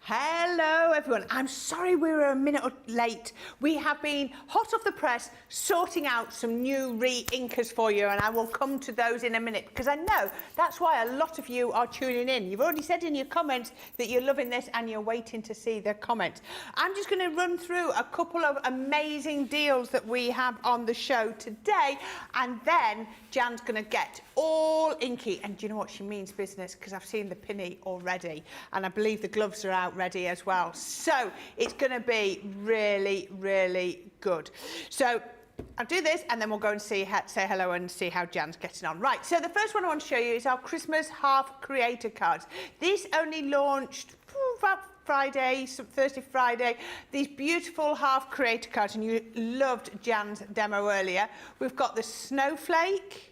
Hello everyone, I'm sorry we were a minute late. We have been hot off the press sorting out some new Reinkers for you, and I will come to those in a minute because I know that's why a lot of you are tuning in. You've already said in your comments that you're loving this and you're waiting to see the comments. I'm just going to run through a couple of amazing deals that we have on the show today, and then Jan's going to get all inky, and do you know what, she means business because I've seen the pinny already and I believe the gloves are out ready as well, so it's going to be really, really good. So I'll do this and then we'll go and say hello and see how Jan's getting on. Right, so the first one I want to show you is our Christmas half creator cards. This only launched about Friday, Thursday, Friday. These beautiful half creator cards, and you loved Jan's demo earlier. We've got the snowflake.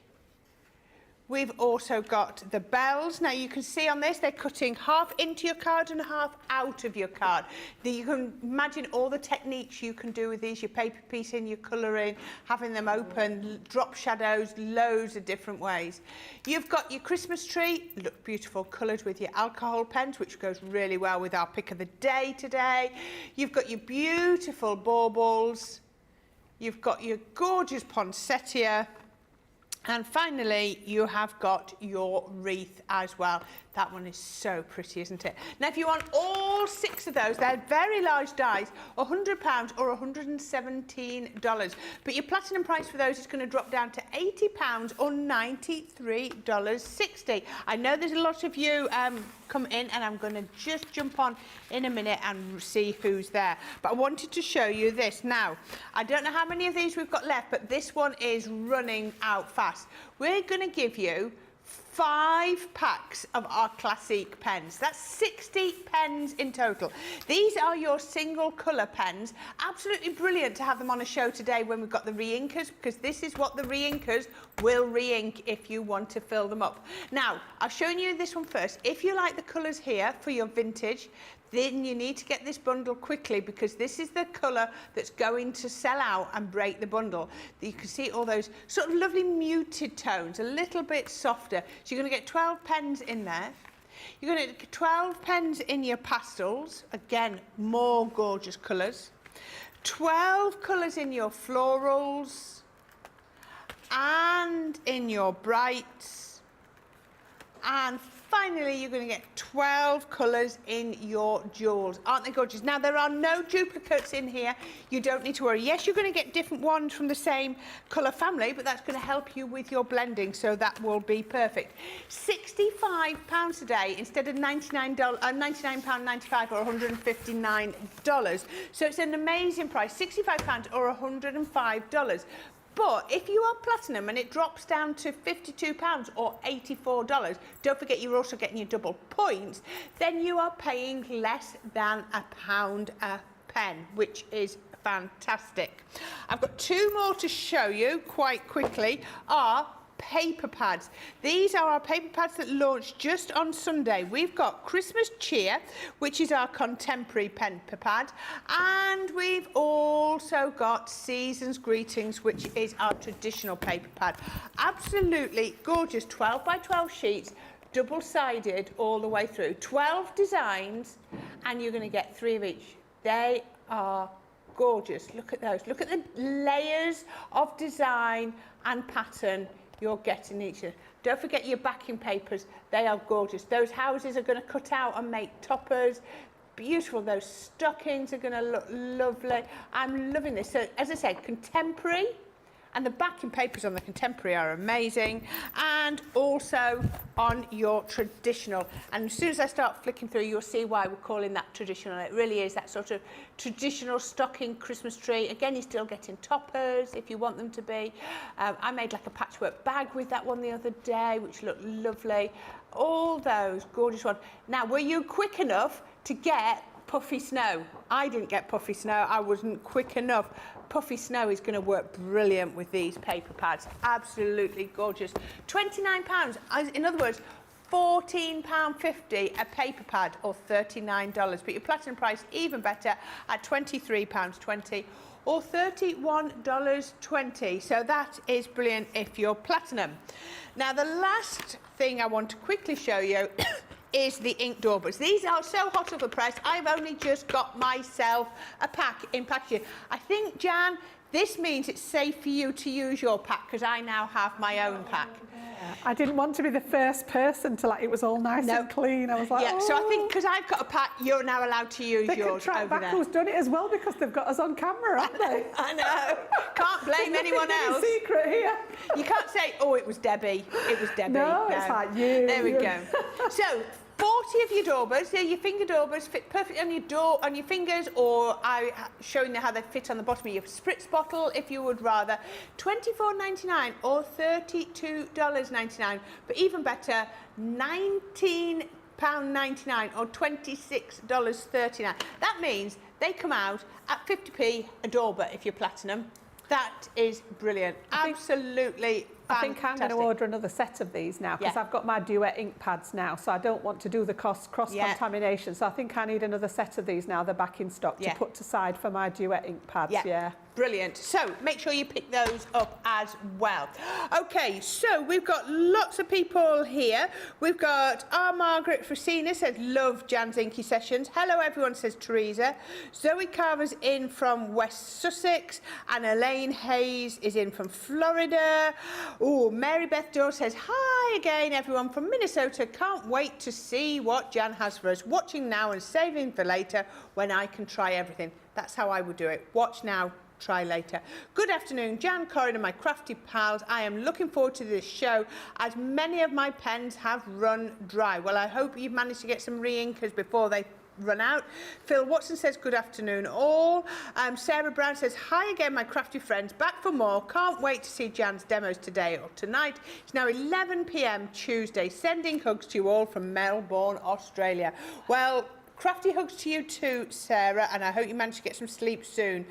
We've also got the bells. Now you can see on this, they're cutting half into your card and half out of your card. You can imagine all the techniques you can do with these, your paper piecing, your colouring, having them open, drop shadows, loads of different ways. You've got your Christmas tree, look beautiful, coloured with your alcohol pens, which goes really well with our pick of the day today. You've got your beautiful baubles. You've got your gorgeous poinsettia. And finally, you have got your wreath as well. That one is so pretty, isn't it? Now, if you want all 6 of those, they're very large dies, £100 or $117. But your platinum price for those is going to drop down to £80 or $93.60. I know there's a lot of you come in, and I'm going to just jump on in a minute and see who's there. But I wanted to show you this. Now, I don't know how many of these we've got left, but this one is running out fast. We're going to give you 5 packs of our classic pens. That's 60 pens in total. These are your single colour pens. Absolutely brilliant to have them on a show today when we've got the Reinkers, because this is what the Reinkers will re-ink if you want to fill them up. Now, I've shown you this one first. If you like the colours here for your vintage, then you need to get this bundle quickly, because this is the colour that's going to sell out and break the bundle. You can see all those sort of lovely muted tones, a little bit softer. So you're going to get 12 pens in there. You're going to get 12 pens in your pastels, again, more gorgeous colours. 12 colours in your florals and in your brights. And finally, you're going to get 12 colours in your jewels. Aren't they gorgeous? Now, there are no duplicates in here. You don't need to worry. Yes, you're going to get different ones from the same colour family, but that's going to help you with your blending, so that will be perfect. £65 a day instead of £99.95 or $159. So it's an amazing price, £65 or $105. But if you are platinum and it drops down to £52 or $84, don't forget you're also getting your double points, then you are paying less than £1 a pen, which is fantastic. I've got 2 more to show you quite quickly. Paper pads. These are our paper pads that launched just on Sunday. We've got Christmas Cheer, which is our contemporary paper pad, and we've also got Season's Greetings, which is our traditional paper pad. Absolutely gorgeous 12 by 12 sheets, double-sided all the way through. 12 designs and you're going to get 3 of each. They are gorgeous. Look at those. Look at the layers of design and pattern you're getting each. Don't forget your backing papers. They are gorgeous. Those houses are going to cut out and make toppers. Beautiful. Those stockings are going to look lovely. I'm loving this. So, as I said, contemporary. And the backing papers on the contemporary are amazing, and also on your traditional. And as soon as I start flicking through, you'll see why we're calling that traditional. It really is that sort of traditional stocking Christmas tree. Again, you're still getting toppers if you want them to be. I made like a patchwork bag with that one the other day, which looked lovely. All those gorgeous ones. Now, were you quick enough to get puffy snow? I didn't get puffy snow. I wasn't quick enough. Puffy snow is going to work brilliant with these paper pads. Absolutely gorgeous. £29. In other words, £14.50 a paper pad, or $39. But your platinum price even better at £23.20 or $31.20. So that is brilliant if you're platinum. Now, the last thing I want to quickly show you is the ink daubers. These are so hot off the press. I've only just got myself a pack in packaging. I think, Jan, this means it's safe for you to use your pack, because I now have my own pack. I didn't want to be the first person to, like, it was all nice and clean. I was like, yeah, so I think because I've got a pack, you're now allowed to use yours over there. They can track back who's done it as well, because they've got us on camera, haven't they? I know. Can't blame anyone else. Secret here. You can't say, oh, it was Debbie. It was Debbie. No, it's like you. There we go. So, 40 of your daubers. They're your finger daubers, fit perfectly on your fingers, or showing you how they fit on the bottom of your spritz bottle, if you would rather. $24.99 or $32.99. But even better, £19.99 or $26.39. That means they come out at 50p a dauber if you're platinum. That is brilliant. Absolutely fantastic. I think I'm going to order another set of these now, because I've got my duet ink pads now, so I don't want to do the cross-contamination. So I think I need another set of these now. They're back in stock to put aside for my duet ink pads. Yeah. Brilliant. So make sure you pick those up as well. Okay, so we've got lots of people here. We've got Margaret Fracina says, love Jan's Inky Sessions. Hello everyone, says Teresa. Zoe Carver's in from West Sussex, and Elaine Hayes is in from Florida. Oh, Mary Beth Dore says, hi again everyone from Minnesota. Can't wait to see what Jan has for us. Watching now and saving for later when I can try everything. That's how I would do it. Watch now, try later. Good afternoon, Jan, Corrine and my crafty pals. I am looking forward to this show, as many of my pens have run dry. Well, I hope you've managed to get some re-inkers before they run out. Phil Watson says, good afternoon all. Sarah Brown says, hi again my crafty friends, back for more. Can't wait to see Jan's demos today or tonight. It's now 11 p.m. Tuesday. Sending hugs to you all from Melbourne, Australia. Well, crafty hugs to you too, Sarah, and I hope you manage to get some sleep soon.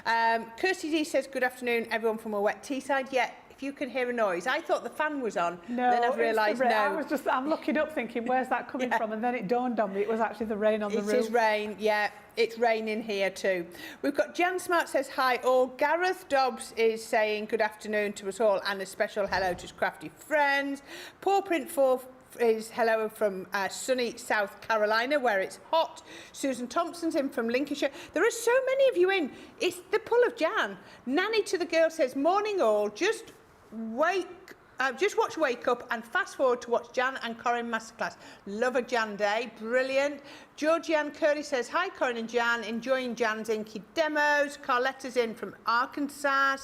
Kirsty D says, good afternoon, everyone from a wet Teesside. Yeah, if you can hear a noise. I thought the fan was on, then I've realised no. I'm looking up thinking, where's that coming from? And then it dawned on me, it was actually the rain on the roof. It is rain, yeah. It's raining here too. We've got Jan Smart says hi all. Gareth Dobbs is saying good afternoon to us all, and a special hello to his crafty friends. Paw Print 4 is hello from sunny South Carolina, where it's hot. Susan Thompson's in from Lincolnshire. There are so many of you in. It's the pull of Jan. Nanny to the girl says, morning all, just watch Wake Up and fast forward to watch Jan and Corrine Masterclass. Love a Jan day, brilliant. Georgianne Curry says, hi Corrine and Jan, enjoying Jan's inky demos. Carletta's in from Arkansas.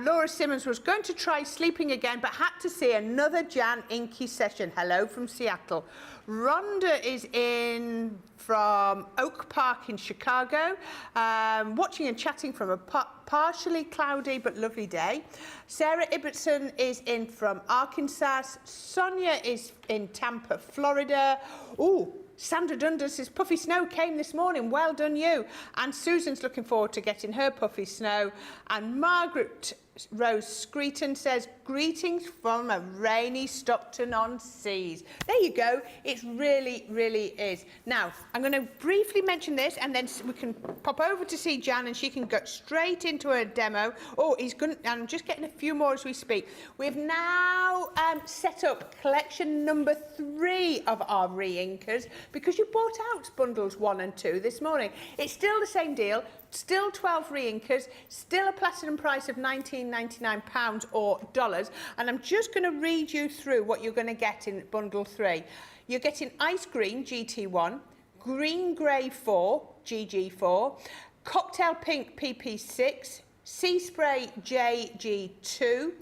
Laura Simmons was going to try sleeping again, but had to see another Jan inky session. Hello from Seattle. Rhonda is in from Oak Park in Chicago, watching and chatting from a partially cloudy but lovely day. Sarah Ibbotson is in from Arkansas. Sonia is in Tampa, Florida. Ooh, Sandra Dundas says, puffy snow came this morning. Well done you. And Susan's looking forward to getting her puffy snow. And Margaret Rose Screeton says, greetings from a rainy Stockton-on-Seas. There you go. It really, really is. Now, I'm going to briefly mention this, and then we can pop over to see Jan, and she can go straight into her demo. Oh, I'm just getting a few more as we speak. We've now set up collection number 3 of our re-inkers, because you bought out bundles 1 and 2 this morning. It's still the same deal. Still 12 re-inkers, still a platinum price of £19.99 or dollars. And I'm just going to read you through what you're going to get in bundle 3. You're getting ice green GT1, green grey 4 GG4, cocktail pink PP6, sea spray JG2,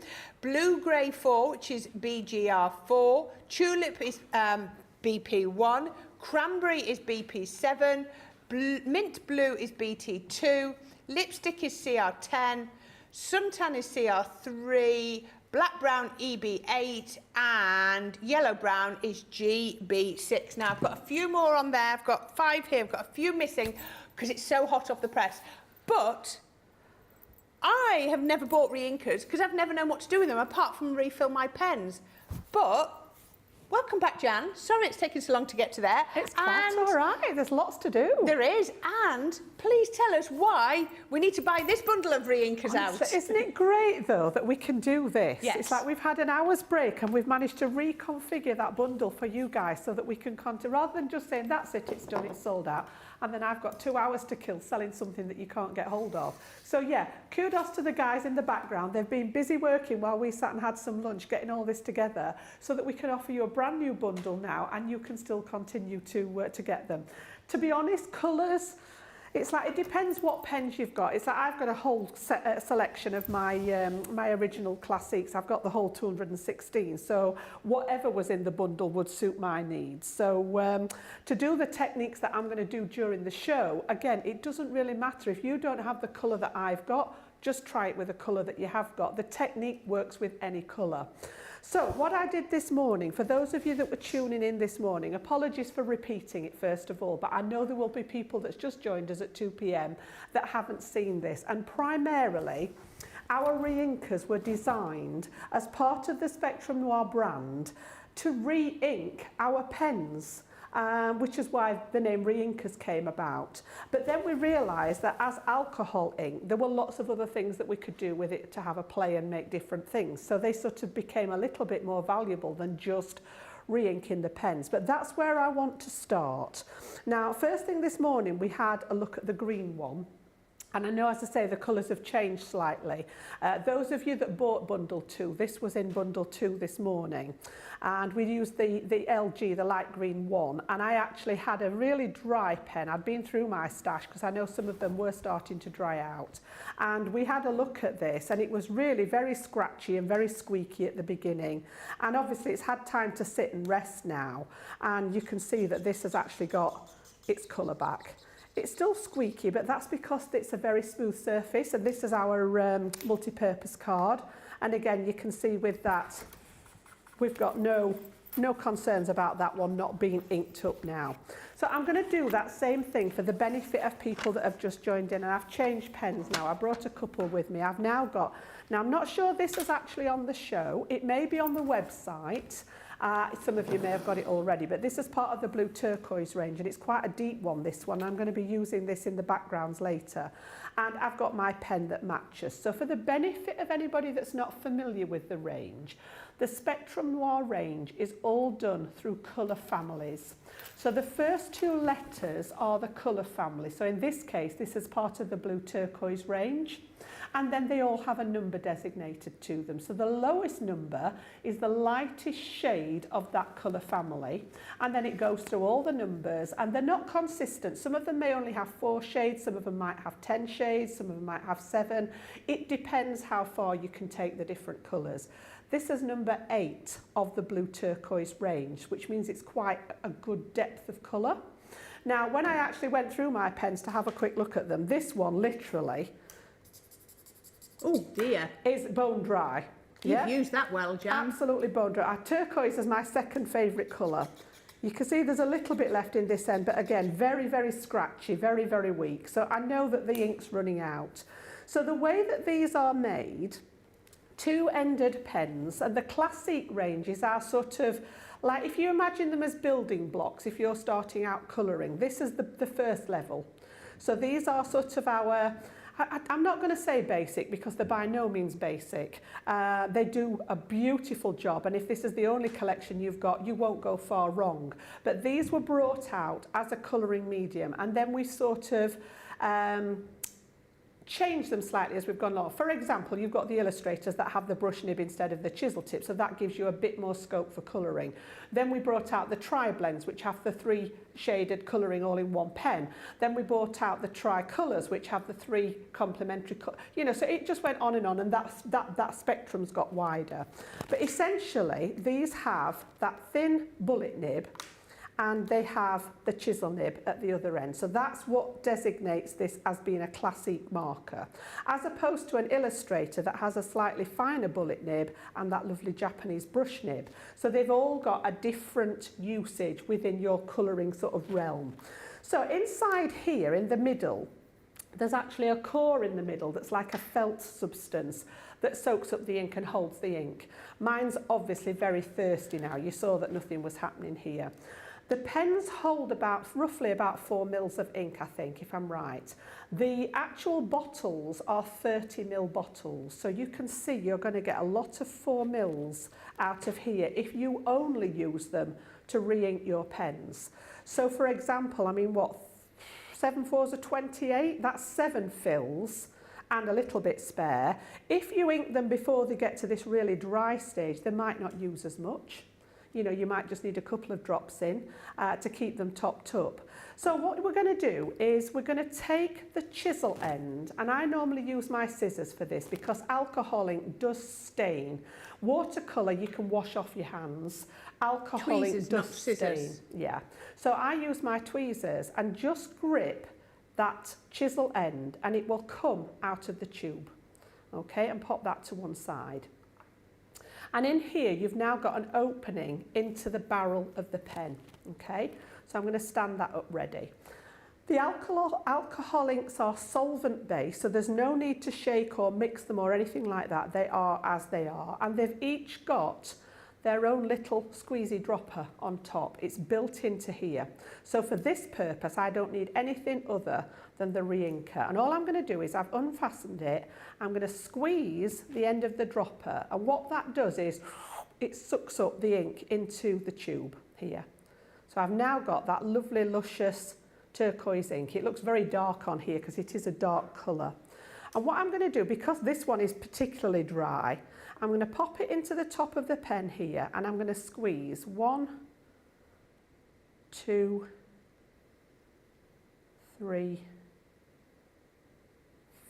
blue grey 4, which is BGR4, tulip is BP1, cranberry is BP7, mint blue is BT2, lipstick is CR10, suntan is CR3, black brown EB8, and yellow brown is GB6. Now, I've got a few more on there. I've got 5 here. I've got a few missing because it's so hot off the press. But I have never bought re-inkers because I've never known what to do with them apart from refill my pens. But welcome back, Jan. Sorry it's taken so long to get to there. It's quite all right. There's lots to do. There is. And please tell us why we need to buy this bundle of re-inkers out. Isn't it great, though, that we can do this? Yes. It's like we've had an hour's break and we've managed to reconfigure that bundle for you guys so that we can rather than just saying, that's it, it's done, it's sold out. And then I've got 2 hours to kill selling something that you can't get hold of. So yeah, kudos to the guys in the background. They've been busy working while we sat and had some lunch, getting all this together so that we can offer you a brand new bundle now and you can still continue to get them. To be honest, colours, it's like, it depends what pens you've got. It's like I've got a whole selection of my my original classics. I've got the whole 216, so whatever was in the bundle would suit my needs. So to do the techniques that I'm going to do during the show, again, it doesn't really matter. If you don't have the colour that I've got, just try it with a colour that you have got. The technique works with any colour. So what I did this morning, for those of you that were tuning in this morning, apologies for repeating it first of all, but I know there will be people that's just joined us at 2 p.m. that haven't seen this. And primarily, our re-inkers were designed as part of the Spectrum Noir brand to re-ink our pens. Which is why the name Reinkers came about. But then we realised that as alcohol ink, there were lots of other things that we could do with it to have a play and make different things. So they sort of became a little bit more valuable than just re-inking the pens. But that's where I want to start. Now, first thing this morning, we had a look at the green one. And I know, as I say, the colours have changed slightly. Those of you that bought bundle 2, this was in bundle 2 this morning. And we used the LG, the light green one. And I actually had a really dry pen. I'd been through my stash because I know some of them were starting to dry out. And we had a look at this and it was really very scratchy and very squeaky at the beginning. And obviously it's had time to sit and rest now. And you can see that this has actually got its colour back. It's still squeaky, but that's because it's a very smooth surface, and this is our multi-purpose card. And again, you can see with that, we've got no concerns about that one not being inked up now. So I'm going to do that same thing for the benefit of people that have just joined in, and I've changed pens now. I brought a couple with me. I've now got, now I'm not sure this is actually on the show. It may be on the website. Some of you may have got it already, but this is part of the blue turquoise range, and it's quite a deep one, this one. I'm going to be using this in the backgrounds later. And I've got my pen that matches. So for the benefit of anybody that's not familiar with the range, the Spectrum Noir range is all done through colour families. So the first 2 letters are the colour family. So in this case, this is part of the blue turquoise range. And then they all have a number designated to them. So the lowest number is the lightest shade of that colour family. And then it goes through all the numbers, and they're not consistent. Some of them may only have 4 shades, some of them might have 10 shades, some of them might have 7. It depends how far you can take the different colours. This is number 8 of the blue turquoise range, which means it's quite a good depth of colour. Now, when I actually went through my pens to have a quick look at them, this one literally, oh dear, is bone dry. You've used that well, Jan. Absolutely bone dry. Turquoise is my second favourite colour. You can see there's a little bit left in this end, but again, very, very scratchy, very, very weak. So I know that the ink's running out. So the way that these are made two-ended pens, and the classic range is our sort of, like if you imagine them as building blocks, if you're starting out colouring, this is the first level. So these are sort of our, I'm not going to say basic because they're by no means basic. They do a beautiful job, and if this is the only collection you've got, you won't go far wrong. But these were brought out as a colouring medium, and then we sort of change them slightly as we've gone along. For example, you've got the illustrators that have the brush nib instead of the chisel tip, so that gives you a bit more scope for colouring. Then we brought out the tri-blends, which have the 3 shaded colouring all in one pen. Then we brought out the tri-colours, which have the 3 complementary, you know, so it just went on, and that spectrum's got wider. But essentially, these have that thin bullet nib, and they have the chisel nib at the other end. So that's what designates this as being a classic marker, as opposed to an illustrator that has a slightly finer bullet nib and that lovely Japanese brush nib. So they've all got a different usage within your colouring sort of realm. So inside here in the middle, there's actually a core in the middle that's like a felt substance that soaks up the ink and holds the ink. Mine's obviously very thirsty now. You saw that nothing was happening here. The pens hold roughly about 4 mils of ink, I think, if I'm right. The actual bottles are 30 mil bottles, so you can see you're going to get a lot of 4 mils out of here if you only use them to re-ink your pens. So for example, I mean, what, 7 fours are 28? That's 7 fills and a little bit spare. If you ink them before they get to this really dry stage, they might not use as much. You know, you might just need a couple of drops in to keep them topped up. So what we're going to do is we're going to take the chisel end, and I normally use my scissors for this because alcohol ink does stain. Watercolour you can wash off your hands. Alcohol ink does stain. Yeah. So I use my tweezers and just grip that chisel end, and it will come out of the tube. Okay, and pop that to one side. And in here, you've now got an opening into the barrel of the pen, okay? So I'm going to stand that up ready. The alcohol inks are solvent-based, so there's no need to shake or mix them or anything like that. They are as they are, and they've each got their own little squeezy dropper on top. It's built into here. So for this purpose, I don't need anything other than the re-inker. And all I'm going to do is I've unfastened it. I'm going to squeeze the end of the dropper. And what that does is it sucks up the ink into the tube here. So I've now got that lovely, luscious turquoise ink. It looks very dark on here because it is a dark colour. And what I'm going to do, because this one is particularly dry, I'm going to pop it into the top of the pen here, and I'm going to squeeze 1, 2, 3,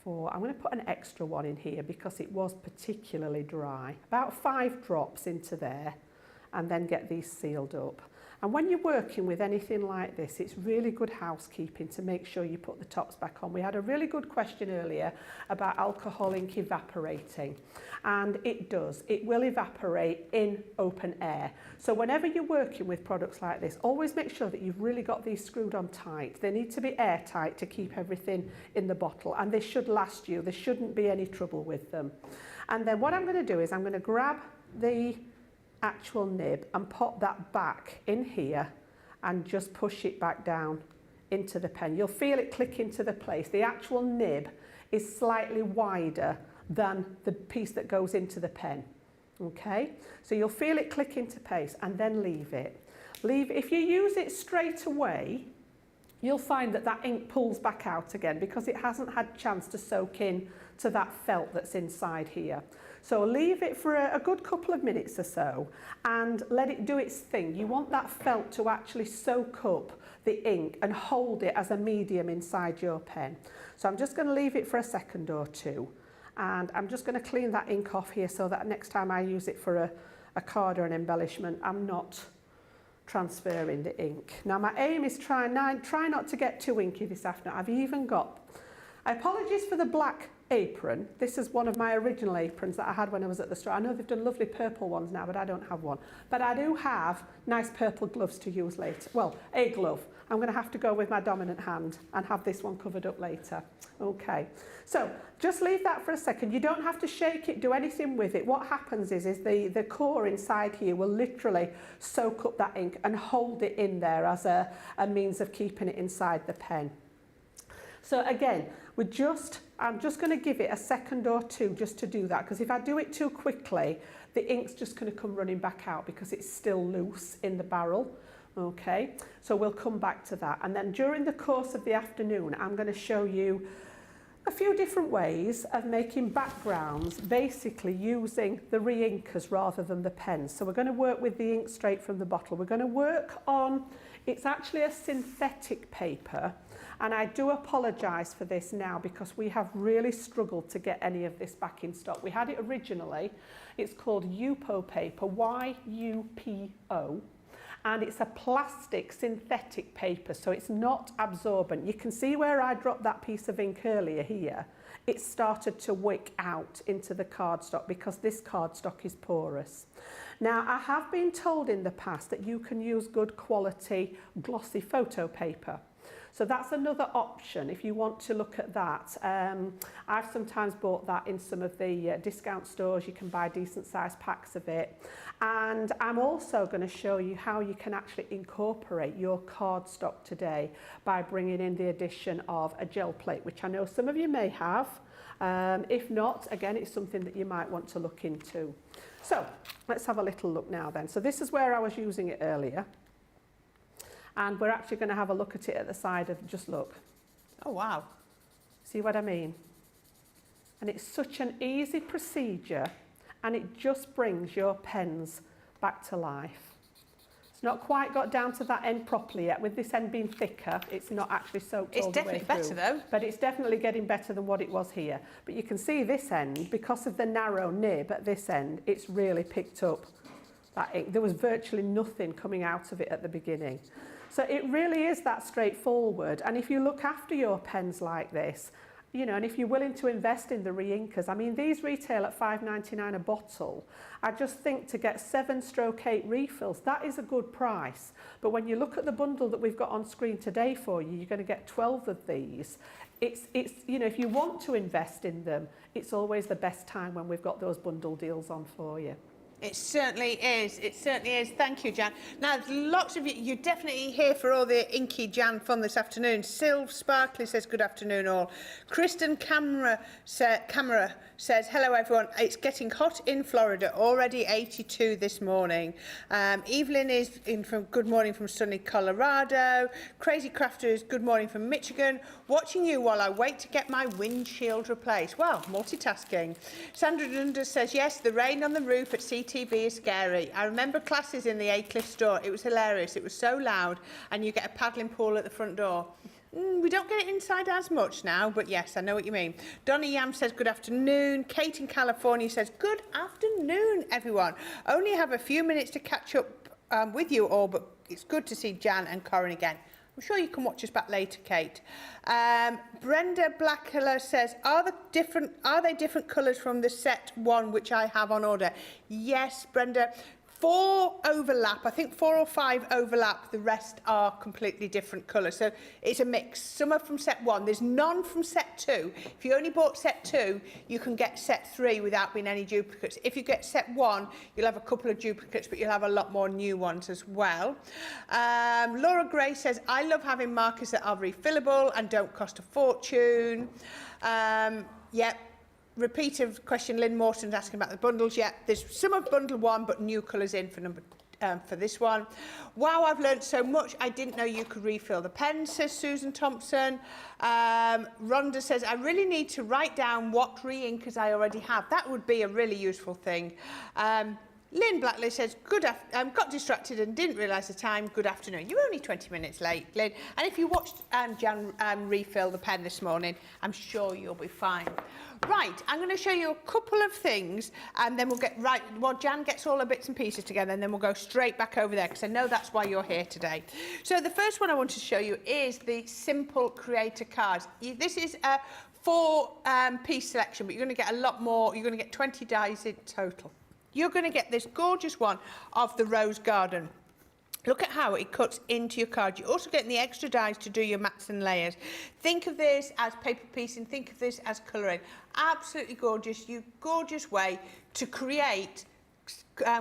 4. I'm going to put an extra one in here because it was particularly dry. About 5 drops into there, and then get these sealed up. And when you're working with anything like this, it's really good housekeeping to make sure you put the tops back on. We had a really good question earlier about alcohol ink evaporating, and it does. It will evaporate in open air. So whenever you're working with products like this, always make sure that you've really got these screwed on tight. They need to be airtight to keep everything in the bottle, and they should last you. There shouldn't be any trouble with them. And then what I'm going to do is I'm going to grab the actual nib and pop that back in here and just push it back down into the pen. You'll feel it click into the place. The actual nib is slightly wider than the piece that goes into the pen. Okay, so you'll feel it click into place, and then leave it. If you use it straight away, you'll find that that ink pulls back out again because it hasn't had a chance to soak in to that felt that's inside here. So leave it for a good couple of minutes or so and let it do its thing. You want that felt to actually soak up the ink and hold it as a medium inside your pen. So I'm just going to leave it for a second or two, and I'm just going to clean that ink off here so that next time I use it for a card or an embellishment, I'm not transferring the ink. Now my aim is try not to get too inky this afternoon. I've even got, apologies for the black apron. This is one of my original aprons that I had when I was at the store. I know they've done lovely purple ones now, but I don't have one. But I do have nice purple gloves to use later. Well, a glove. I'm going to have to go with my dominant hand and have this one covered up later. Okay, so just leave that for a second. You don't have to shake it, do anything with it. What happens is the core inside here will literally soak up that ink and hold it in there as a means of keeping it inside the pen. So again, I'm just going to give it a second or two just to do that, because if I do it too quickly, the ink's just going to come running back out because it's still loose in the barrel. Okay, so we'll come back to that. And then during the course of the afternoon, I'm going to show you a few different ways of making backgrounds, basically using the Reinkers rather than the pens. So we're going to work with the ink straight from the bottle. We're going to work on, it's actually a synthetic paper, and I do apologise for this now because we have really struggled to get any of this back in stock. We had it originally, it's called Yupo paper, Y-U-P-O. And it's a plastic synthetic paper, so it's not absorbent. You can see where I dropped that piece of ink earlier here. It started to wick out into the cardstock because this cardstock is porous. Now, I have been told in the past that you can use good quality glossy photo paper. So that's another option if you want to look at that. I've sometimes bought that in some of the discount stores. You can buy decent sized packs of it. And I'm also going to show you how you can actually incorporate your cardstock today by bringing in the addition of a gel plate, which I know some of you may have. If not, again, it's something that you might want to look into. So let's have a little look now then. So this is where I was using it earlier. And we're actually going to have a look at it at the side of, just look. Oh, wow. See what I mean? And it's such an easy procedure, and it just brings your pens back to life. It's not quite got down to that end properly yet. With this end being thicker, it's not actually soaked all the way through. It's definitely better though. But it's definitely getting better than what it was here. But you can see this end, because of the narrow nib at this end, it's really picked up that ink. There was virtually nothing coming out of it at the beginning. So it really is that straightforward. And if you look after your pens like this, you know, and if you're willing to invest in the Reinkers, I mean, these retail at $5.99 a bottle. I just think to get 7/8 refills, that is a good price. But when you look at the bundle that we've got on screen today for you, you're going to get 12 of these. It's you know, if you want to invest in them, it's always the best time when we've got those bundle deals on for you. It certainly is. It certainly is. Thank you, Jan. Now, lots of you, you're definitely here for all the inky Jan fun this afternoon. Sylv Sparkley says, good afternoon all. Kristen Camera says, hello everyone. It's getting hot in Florida, already 82 this morning. Evelyn is in from good morning from sunny Colorado. Crazy Crafter is good morning from Michigan. Watching you while I wait to get my windshield replaced. Well, multitasking. Sandra Dundas says, yes, the rain on the roof at CTV is scary. I remember classes in the Acliff store. It was hilarious. It was so loud, and you get a paddling pool at the front door. We don't get it inside as much now, but yes, I know what you mean. Donnie Yam says, good afternoon. Kate in California says, good afternoon, everyone. Only have a few minutes to catch up with you all, but it's good to see Jan and Corrine again. I'm sure you can watch us back later, Kate. Brenda Blackler says, are they different colours from the set one which I have on order? Yes, Brenda. 4 overlap, I think 4 or 5 overlap, the rest are completely different colours. So it's a mix. Some are from set 1, there's none from set 2. If you only bought set 2, you can get set 3 without being any duplicates. If you get set 1, you'll have a couple of duplicates, but you'll have a lot more new ones as well. Laura Gray says, I love having markers that are refillable and don't cost a fortune. Yep. Repeated question, Lynn Morton's asking about the bundles. Yeah, there's some of bundle 1, but new colours in for this one. Wow, I've learned so much. I didn't know you could refill the pens, says Susan Thompson. Rhonda says, I really need to write down what Reinkers I already have. That would be a really useful thing. Lynn Blackley says, got distracted and didn't realise the time. Good afternoon. You're only 20 minutes late, Lynn. And if you watched Jan refill the pen this morning, I'm sure you'll be fine. Right, I'm going to show you a couple of things, and then we'll get right, well, Jan gets all the bits and pieces together, and then we'll go straight back over there, because I know that's why you're here today. So the first one I want to show you is the Simple Creator cards. This is a 4 piece selection, but you're going to get a lot more. You're going to get 20 dies in total. You're going to get this gorgeous one of the Rose Garden. Look at how it cuts into your card. You're also getting the extra dies to do your mats and layers. Think of this as paper piecing. Think of this as colouring. Absolutely gorgeous. Gorgeous way to create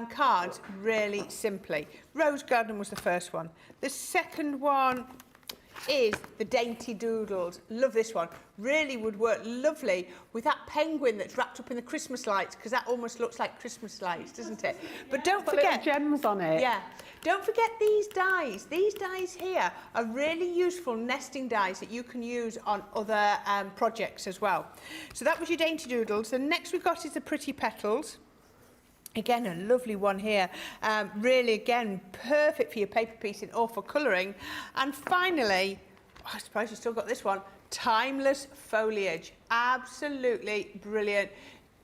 cards really simply. Rose Garden was the first one. The second one is the Dainty Doodles. Love this one. Really would work lovely with that penguin that's wrapped up in the Christmas lights, because that almost looks like Christmas lights, doesn't it? But don't forget gems on it. Yeah. Don't forget these dies. These dies here are really useful nesting dies that you can use on other projects as well. So that was your Dainty Doodles. The next we've got is the Pretty Petals. Again, a lovely one here. Really, again, perfect for your paper piecing or for colouring. And finally, I suppose you've still got this one, Timeless Foliage. Absolutely brilliant.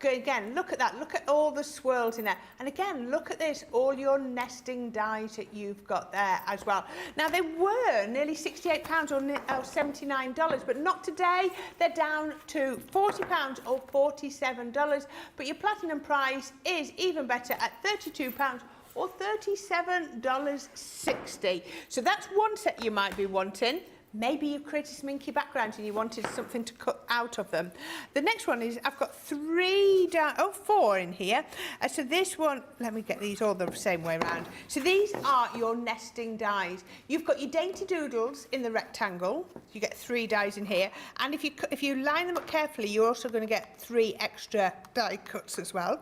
Again, look at that. Look at all the swirls in there. And again, look at this, all your nesting dies that you've got there as well. Now, they were nearly £68 or $79, but not today. They're down to £40 or $47. But your platinum price is even better at £32 or $37.60. So that's one set you might be wanting. Maybe you created some inky backgrounds and you wanted something to cut out of them. The next one is, I've got 4 in here. So this one, let me get these all the same way around. So these are your nesting dies. You've got your Dainty Doodles in the rectangle. You get 3 dies in here. And if you line them up carefully, you're also going to get 3 extra die cuts as well.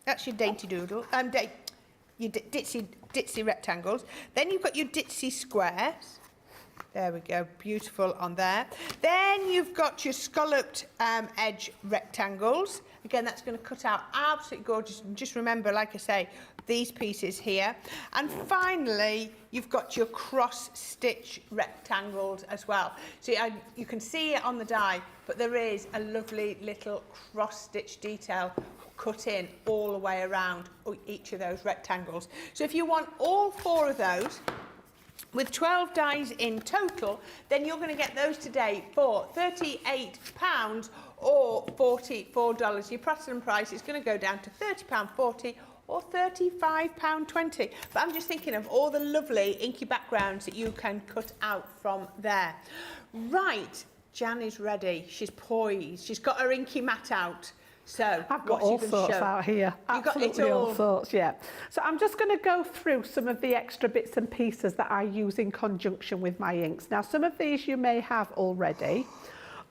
That's your Dainty Doodle, your ditzy rectangles. Then you've got your ditzy squares. There we go, beautiful on there. Then you've got your scalloped edge rectangles. Again, that's going to cut out absolutely gorgeous. And just remember, like I say, these pieces here. And finally, you've got your cross-stitch rectangles as well. So you can see it on the die, but there is a lovely little cross-stitch detail cut in all the way around each of those rectangles. So if you want all 4 of those, with 12 dies in total, then you're going to get those today for £38 or $44. Your platinum price is going to go down to £30.40 or £35.20. But I'm just thinking of all the lovely inky backgrounds that you can cut out from there. Right, Jan is ready. She's poised. She's got her inky mat out. So I've got all sorts out here. Absolutely all sorts, yeah. So I'm just going to go through some of the extra bits and pieces that I use in conjunction with my inks. Now, some of these you may have already.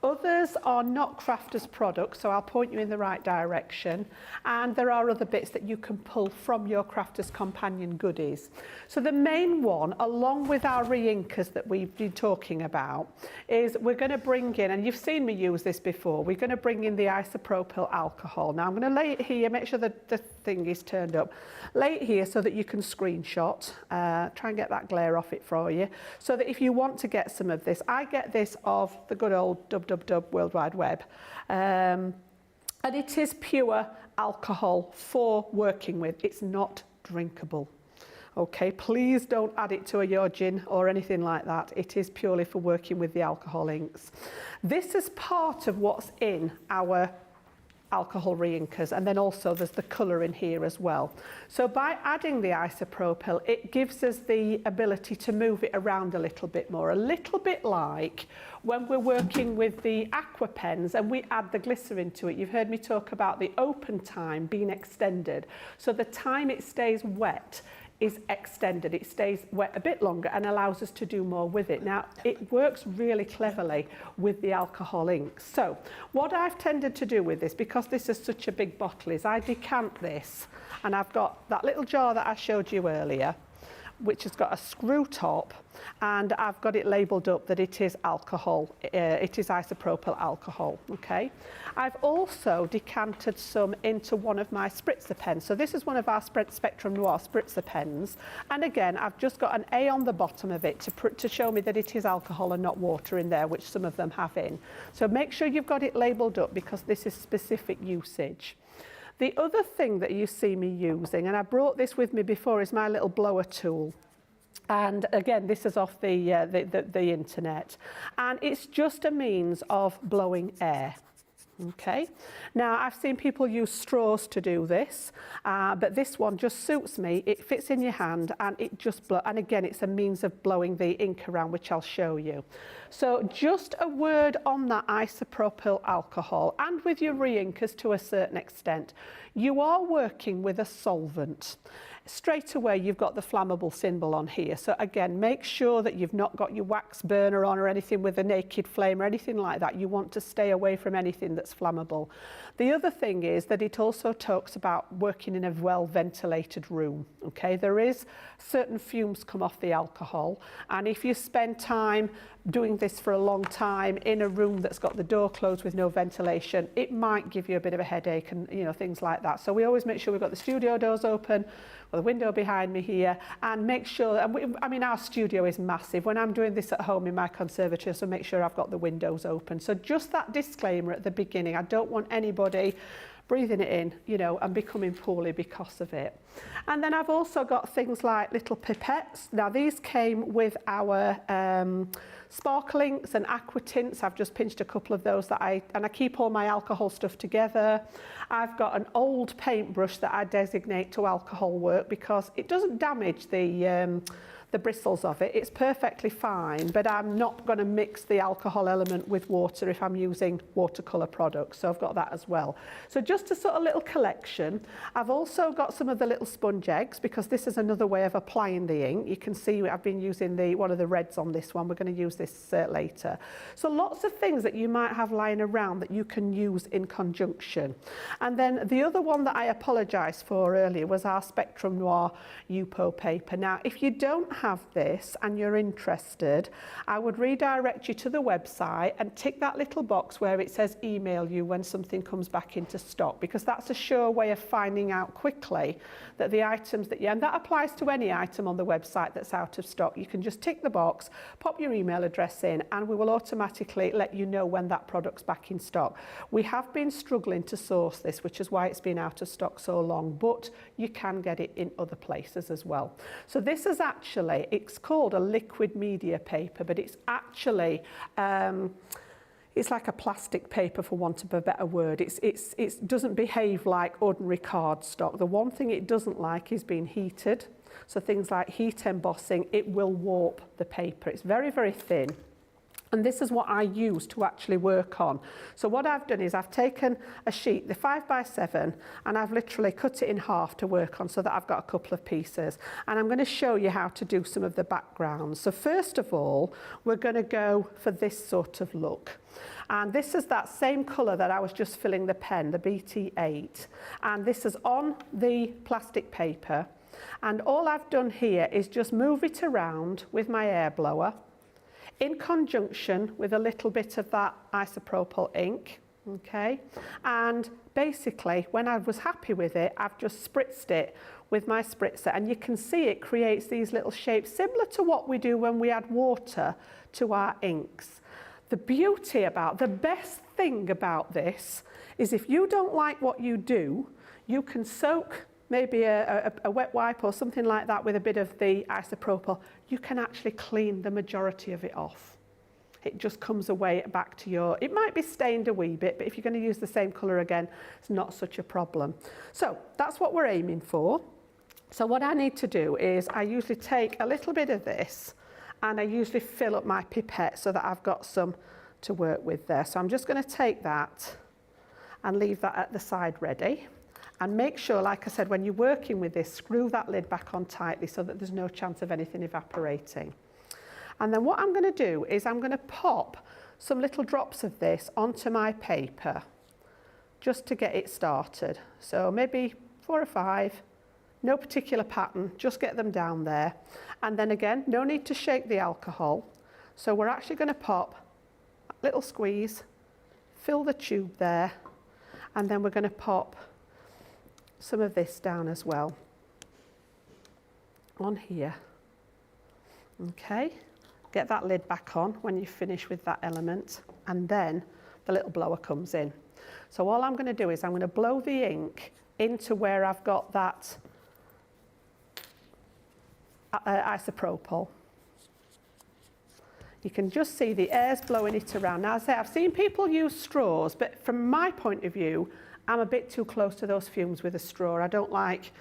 Others are not crafters products, so I'll point you in the right direction. And there are other bits that you can pull from your Crafters Companion goodies. So the main one, along with our reinkers that we've been talking about, is we're going to bring in, and you've seen me use this before, we're going to bring in the isopropyl alcohol. Now I'm going to lay it here, make sure that the thing is turned up. Lay it here so that you can screenshot, try and get that glare off it for you, so that if you want to get some of this, I get this of the good old World Wide Web. And it is pure alcohol for working with. It's not drinkable. Okay, please don't add it to your gin or anything like that. It is purely for working with the alcohol inks. This is part of what's in our alcohol reinkers, and then also there's the colour in here as well. So by adding the isopropyl, it gives us the ability to move it around a little bit more, a little bit like when we're working with the aqua pens and we add the glycerin to it. You've heard me talk about the open time being extended, so the time it stays wet is extended. It stays wet a bit longer and allows us to do more with it. Now, it works really cleverly with the alcohol inks. So what I've tended to do with this, because this is such a big bottle, is I decant this, and I've got that little jar that I showed you earlier, which has got a screw top, and I've got it labelled up that it is alcohol, it is isopropyl alcohol, okay? I've also decanted some into one of my spritzer pens. So this is one of our Spectrum Noir spritzer pens, and again, I've just got an A on the bottom of it to show me that it is alcohol and not water in there, which some of them have in. So make sure you've got it labelled up, because this is specific usage. The other thing that you see me using, and I brought this with me before, is my little blower tool. And again, this is off the internet. And it's just a means of blowing air. Okay, now I've seen people use straws to do this, but this one just suits me. It fits in your hand and it just and again, it's a means of blowing the ink around, which I'll show you. So just a word on that isopropyl alcohol and with your reinkers to a certain extent. You are working with a solvent. Straight away you've got the flammable symbol on here, so again make sure that you've not got your wax burner on or anything with a naked flame or anything like that. You want to stay away from anything that's flammable. The other thing is that it also talks about working in a well ventilated room. Okay, there is certain fumes come off the alcohol, and if you spend time doing this for a long time in a room that's got the door closed with no ventilation, it might give you a bit of a headache and things like that. So we always make sure we've got the studio doors open, or the window behind me here, and make sure, I mean our studio is massive. When I'm doing this at home in my conservatory, so make sure I've got the windows open. So just that disclaimer at the beginning, I don't want anybody breathing it in, and becoming poorly because of it. And then I've also got things like little pipettes. Now these came with our sparkle inks and aqua tints. I've just pinched a couple of those I keep all my alcohol stuff together. I've got an old paintbrush that I designate to alcohol work because it doesn't damage the bristles of it. It's perfectly fine, but I'm not going to mix the alcohol element with water if I'm using watercolour products, so I've got that as well. So just a sort of little collection. I've also got some of the little sponge eggs because this is another way of applying the ink. You can see I've been using one of the reds on this one. We're going to use this later. So lots of things that you might have lying around that you can use in conjunction. And then the other one that I apologise for earlier was our Spectrum Noir Yupo paper. Now if you don't have this and you're interested, I would redirect you to the website and tick that little box where it says email you when something comes back into stock, because that's a sure way of finding out quickly that the items and that applies to any item on the website that's out of stock. You can just tick the box, pop your email address in, and we will automatically let you know when that product's back in stock. We have been struggling to source this, which is why it's been out of stock so long, but you can get it in other places as well. So this is actually, it's called a liquid media paper, but it's actually it's like a plastic paper, for want of a better word. It doesn't behave like ordinary cardstock. The one thing it doesn't like is being heated. So things like heat embossing, it will warp the paper. It's very, very thin. And this is what I use to actually work on. So what I've done is I've taken a sheet, the 5x7, and I've literally cut it in half to work on so that I've got a couple of pieces. And I'm going to show you how to do some of the backgrounds. So first of all, we're going to go for this sort of look. And this is that same colour that I was just filling the pen, the BT8. And this is on the plastic paper. And all I've done here is just move it around with my air blower, in conjunction with a little bit of that isopropyl ink, okay? And basically, when I was happy with it, I've just spritzed it with my spritzer, and you can see it creates these little shapes similar to what we do when we add water to our inks. The best thing about this is if you don't like what you do, you can soak maybe a wet wipe or something like that with a bit of the isopropyl. You can actually clean the majority of it off. It just comes away back to it might be stained a wee bit, but if you're going to use the same colour again, it's not such a problem. So that's what we're aiming for. So what I need to do is I usually take a little bit of this and I usually fill up my pipette so that I've got some to work with there. So I'm just going to take that and leave that at the side ready. And make sure, like I said, when you're working with this, screw that lid back on tightly so that there's no chance of anything evaporating. And then what I'm going to do is I'm going to pop some little drops of this onto my paper just to get it started. So maybe 4 or 5, no particular pattern, just get them down there. And then again, no need to shake the alcohol. So we're actually going to pop a little squeeze, fill the tube there, and then we're going to pop some of this down as well on here. Okay, get that lid back on when you finish with that element, and then the little blower comes in. So all I'm going to do is I'm going to blow the ink into where I've got that isopropyl. You can just see the air's blowing it around. Now, as I say, I've seen people use straws, but from my point of view, I'm a bit too close to those fumes with a straw. I don't like,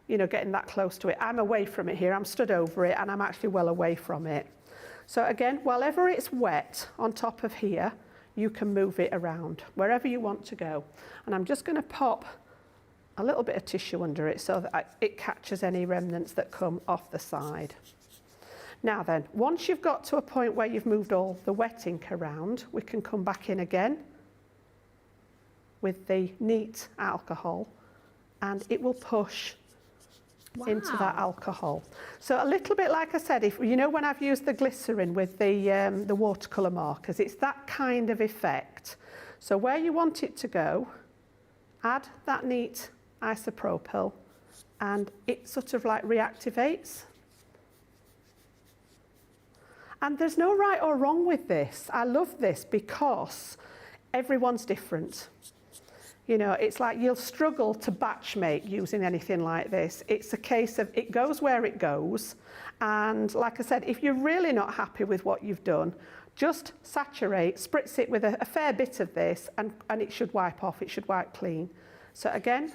you know, getting that close to it. I'm away from it here. I'm stood over it and I'm actually well away from it. So again, wherever it's wet on top of here, you can move it around wherever you want to go. And I'm just going to pop a little bit of tissue under it so that it catches any remnants that come off the side. Now then, once you've got to a point where you've moved all the wet ink around, we can come back in again with the neat alcohol and it will push into that alcohol. So a little bit like I said, if you know when I've used the glycerin with the watercolour markers, it's that kind of effect. So where you want it to go, add that neat isopropyl and it sort of like reactivates. And there's no right or wrong with this. I love this because everyone's different. You know, it's like you'll struggle to batch make using anything like this. It's a case of it goes where it goes. And like I said, if you're really not happy with what you've done, just saturate, spritz it with a fair bit of this and it should wipe off, it should wipe clean. So again.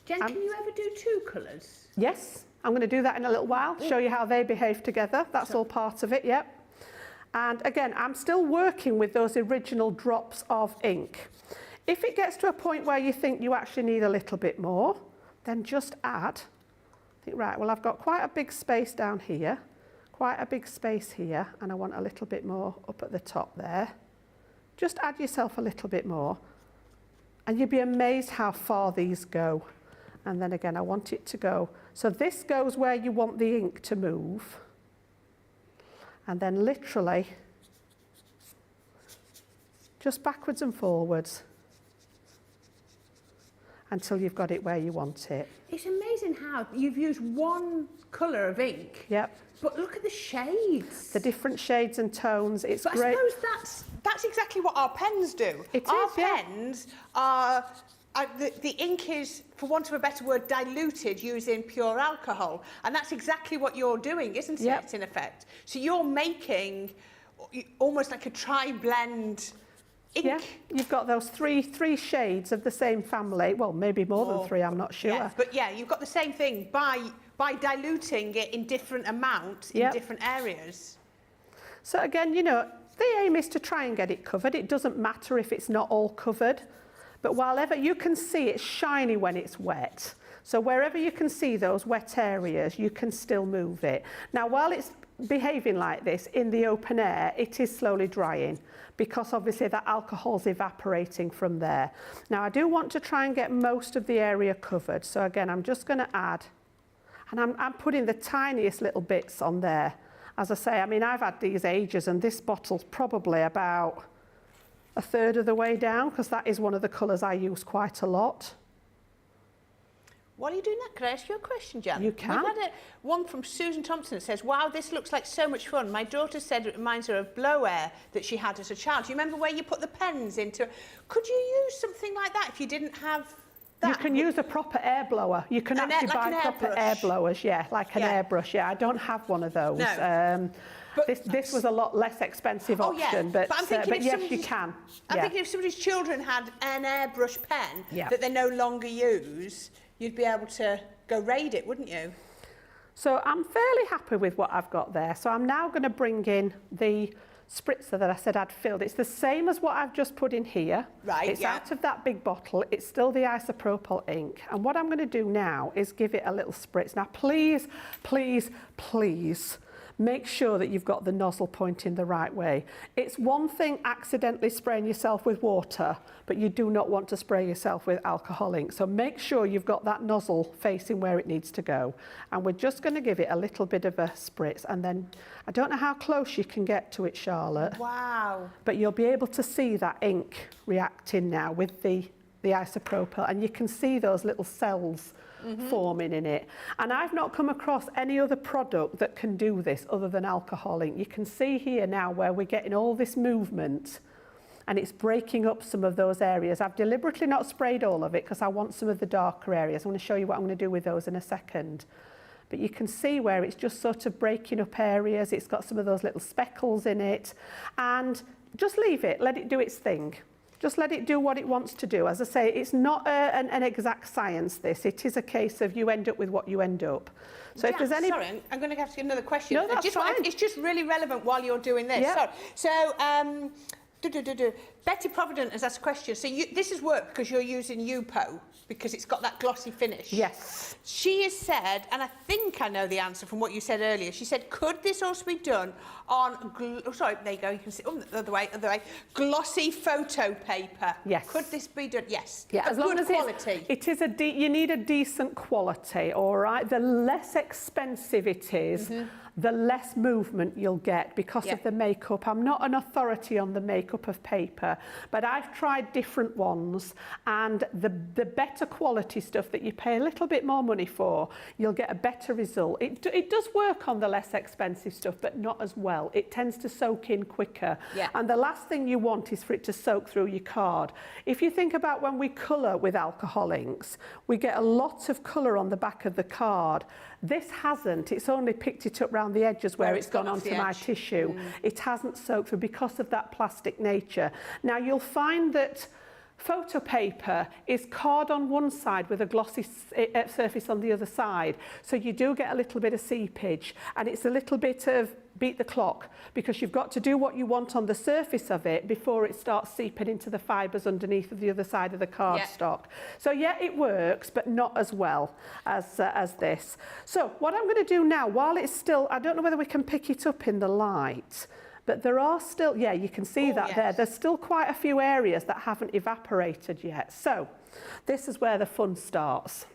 Jen, can you ever do two colours? Yes. I'm going to do that in a little while, show you how they behave together. That's all part of it, yep. And again, I'm still working with those original drops of ink. If it gets to a point where you think you actually need a little bit more, then just add. Think, right, well, I've got quite a big space down here, quite a big space here, and I want a little bit more up at the top there. Just add yourself a little bit more, and you'll be amazed how far these go. And then again, I want it to go. So this goes where you want the ink to move. And then literally, just backwards and forwards until you've got it where you want it. It's amazing how you've used one colour of ink. Yep. But look at the shades. The different shades and tones, it's but great. I suppose that's exactly what our pens do. Our pens are... the ink is, for want of a better word, diluted using pure alcohol. And that's exactly what you're doing, isn't it, in effect? So you're making almost like a tri-blend ink. Yeah, you've got those three shades of the same family. Well, maybe more than three, I'm not sure. Yes, but yeah, you've got the same thing by diluting it in different amounts in different areas. So again, you know, the aim is to try and get it covered. It doesn't matter if it's not all covered. But wherever you can see it's shiny when it's wet. So wherever you can see those wet areas, you can still move it. Now, while it's behaving like this in the open air, it is slowly drying because obviously that alcohol's evaporating from there. Now, I do want to try and get most of the area covered. So again, I'm just going to add, and I'm putting the tiniest little bits on there. As I say, I mean, I've had these ages and this bottle's probably about a third of the way down because that is one of the colours I use quite a lot. While you're doing that, can I ask you a question, Jan? You can. We've had one from Susan Thompson that says, wow, this looks like so much fun. My daughter said it reminds her of blow air that she had as a child. Do you remember where you put the pens into? Could you use something like that if you didn't have that? You can use a proper air blower. You can actually buy proper air blowers, like an airbrush. Yeah, I don't have one of those. No. This was a lot less expensive option, but yes, you can. I'm thinking if somebody's children had an airbrush pen that they no longer use, you'd be able to go raid it, wouldn't you? So I'm fairly happy with what I've got there. So I'm now going to bring in the spritzer that I said I'd filled. It's the same as what I've just put in here. Right, it's out of that big bottle. It's still the isopropyl ink. And what I'm going to do now is give it a little spritz. Now, please, please, please, make sure that you've got the nozzle pointing the right way. It's one thing accidentally spraying yourself with water, but you do not want to spray yourself with alcohol ink. So make sure you've got that nozzle facing where it needs to go. And we're just going to give it a little bit of a spritz. And then, I don't know how close you can get to it, Charlotte. Wow. But you'll be able to see that ink reacting now with the isopropyl. And you can see those little cells forming in it. And I've not come across any other product that can do this other than alcohol ink. You can see here now where we're getting all this movement and it's breaking up some of those areas. I've deliberately not sprayed all of it because I want some of the darker areas. I want to show you what I'm going to do with those in a second. but you can see where it's just sort of breaking up areas. It's got some of those little speckles in it, and just leave it, let it do its thing. Just let it do what it wants to do. As I say, it's not an exact science, this. It is a case of you end up with what you end up. So if there's any... Sorry, I'm going to have to get another question. No, that's fine. It's just really relevant while you're doing this. Yeah. So, Betty Provident has asked a question. So this has worked because you're using Yupo, because it's got that glossy finish. Yes. She has said, and I think I know the answer from what you said earlier, she said, could this also be done on, sorry, there you go, you can see, the other way, glossy photo paper? Yes. Could this be done? Yes. Yeah, as long good as quality. it is you need a decent quality, all right? The less expensive it is, the less movement you'll get because of the makeup. I'm not an authority on the makeup of paper, but I've tried different ones, and the better quality stuff that you pay a little bit more money for, you'll get a better result. It does work on the less expensive stuff, but not as well. It tends to soak in quicker. Yeah. And the last thing you want is for it to soak through your card. If you think about when we colour with alcohol inks, we get a lot of colour on the back of the card. This hasn't. It's only picked it up round the edges where it's gone onto my tissue. It hasn't soaked through because of that plastic nature. Now you'll find that photo paper is card on one side with a glossy surface on the other side. So you do get a little bit of seepage, and it's a little bit of beat the clock, because you've got to do what you want on the surface of it before it starts seeping into the fibres underneath of the other side of the cardstock. So yeah, it works, but not as well as this. So what I'm going to do now, while it's still, I don't know whether we can pick it up in the light, but there are still, yeah, you can see that there. There's still quite a few areas that haven't evaporated yet. So this is where the fun starts.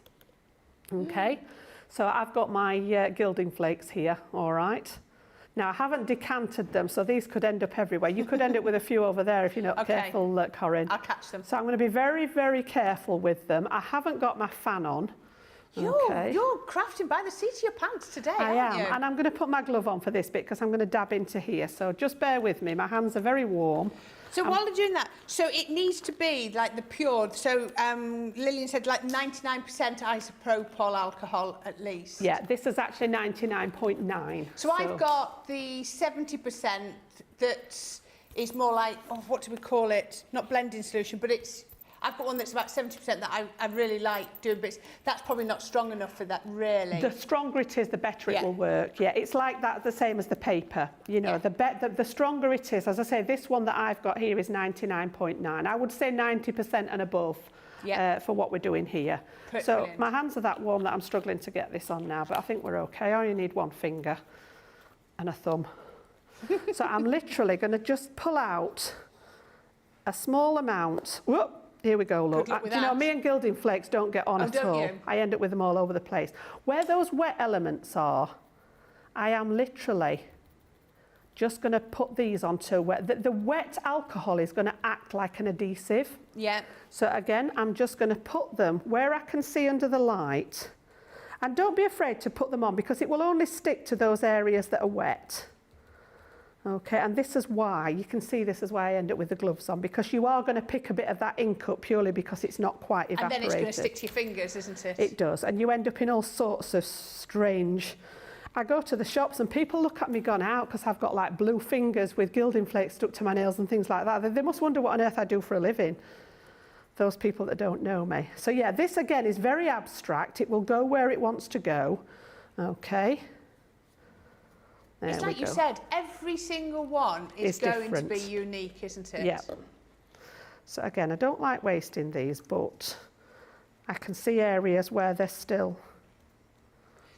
Okay, so I've got my gilding flakes here, all right. Now, I haven't decanted them, so these could end up everywhere. You could end up with a few over there if you're not careful, Corrine. I'll catch them. So I'm going to be very, very careful with them. I haven't got my fan on. You're crafting by the seat of your pants today, aren't you? And I'm going to put my glove on for this bit because I'm going to dab into here. So just bear with me. My hands are very warm. So while you're doing that, so it needs to be like the pure. So Lillian said like 99% isopropyl alcohol at least. Yeah, this is actually 99.9. So I've got the 70% that is more like, what do we call it? Not blending solution, but I've got one that's about 70% that I really like doing bits. That's probably not strong enough for that, really. The stronger it is, the better it will work. Yeah, it's like that, the same as the paper. You know, the stronger it is. As I say, this one that I've got here is 99.9. I would say 90% and above for what we're doing here. Brilliant. My hands are that warm that I'm struggling to get this on now, but I think we're okay. I only need one finger and a thumb. So I'm literally going to just pull out a small amount. Whoop. Here we go, look. You know, me and gilding flakes don't get on at all. I end up with them all over the place. Where those wet elements are, I am literally just going to put these onto wet. The wet alcohol is going to act like an adhesive. Yeah. So again, I'm just going to put them where I can see under the light. And don't be afraid to put them on because it will only stick to those areas that are wet. Okay, and this is why, you can see this is why I end up with the gloves on, because you are going to pick a bit of that ink up purely because it's not quite evaporated. And then it's going to stick to your fingers, isn't it? It does, and you end up in all sorts of strange... I go to the shops and people look at me gone out because I've got like blue fingers with gilding flakes stuck to my nails and things like that. They must wonder what on earth I do for a living, those people that don't know me. So yeah, this again is very abstract. It will go where it wants to go. Okay. There it's like you said, every single one is going to be unique, isn't it? Yeah. So again, I don't like wasting these, but I can see areas where they're still...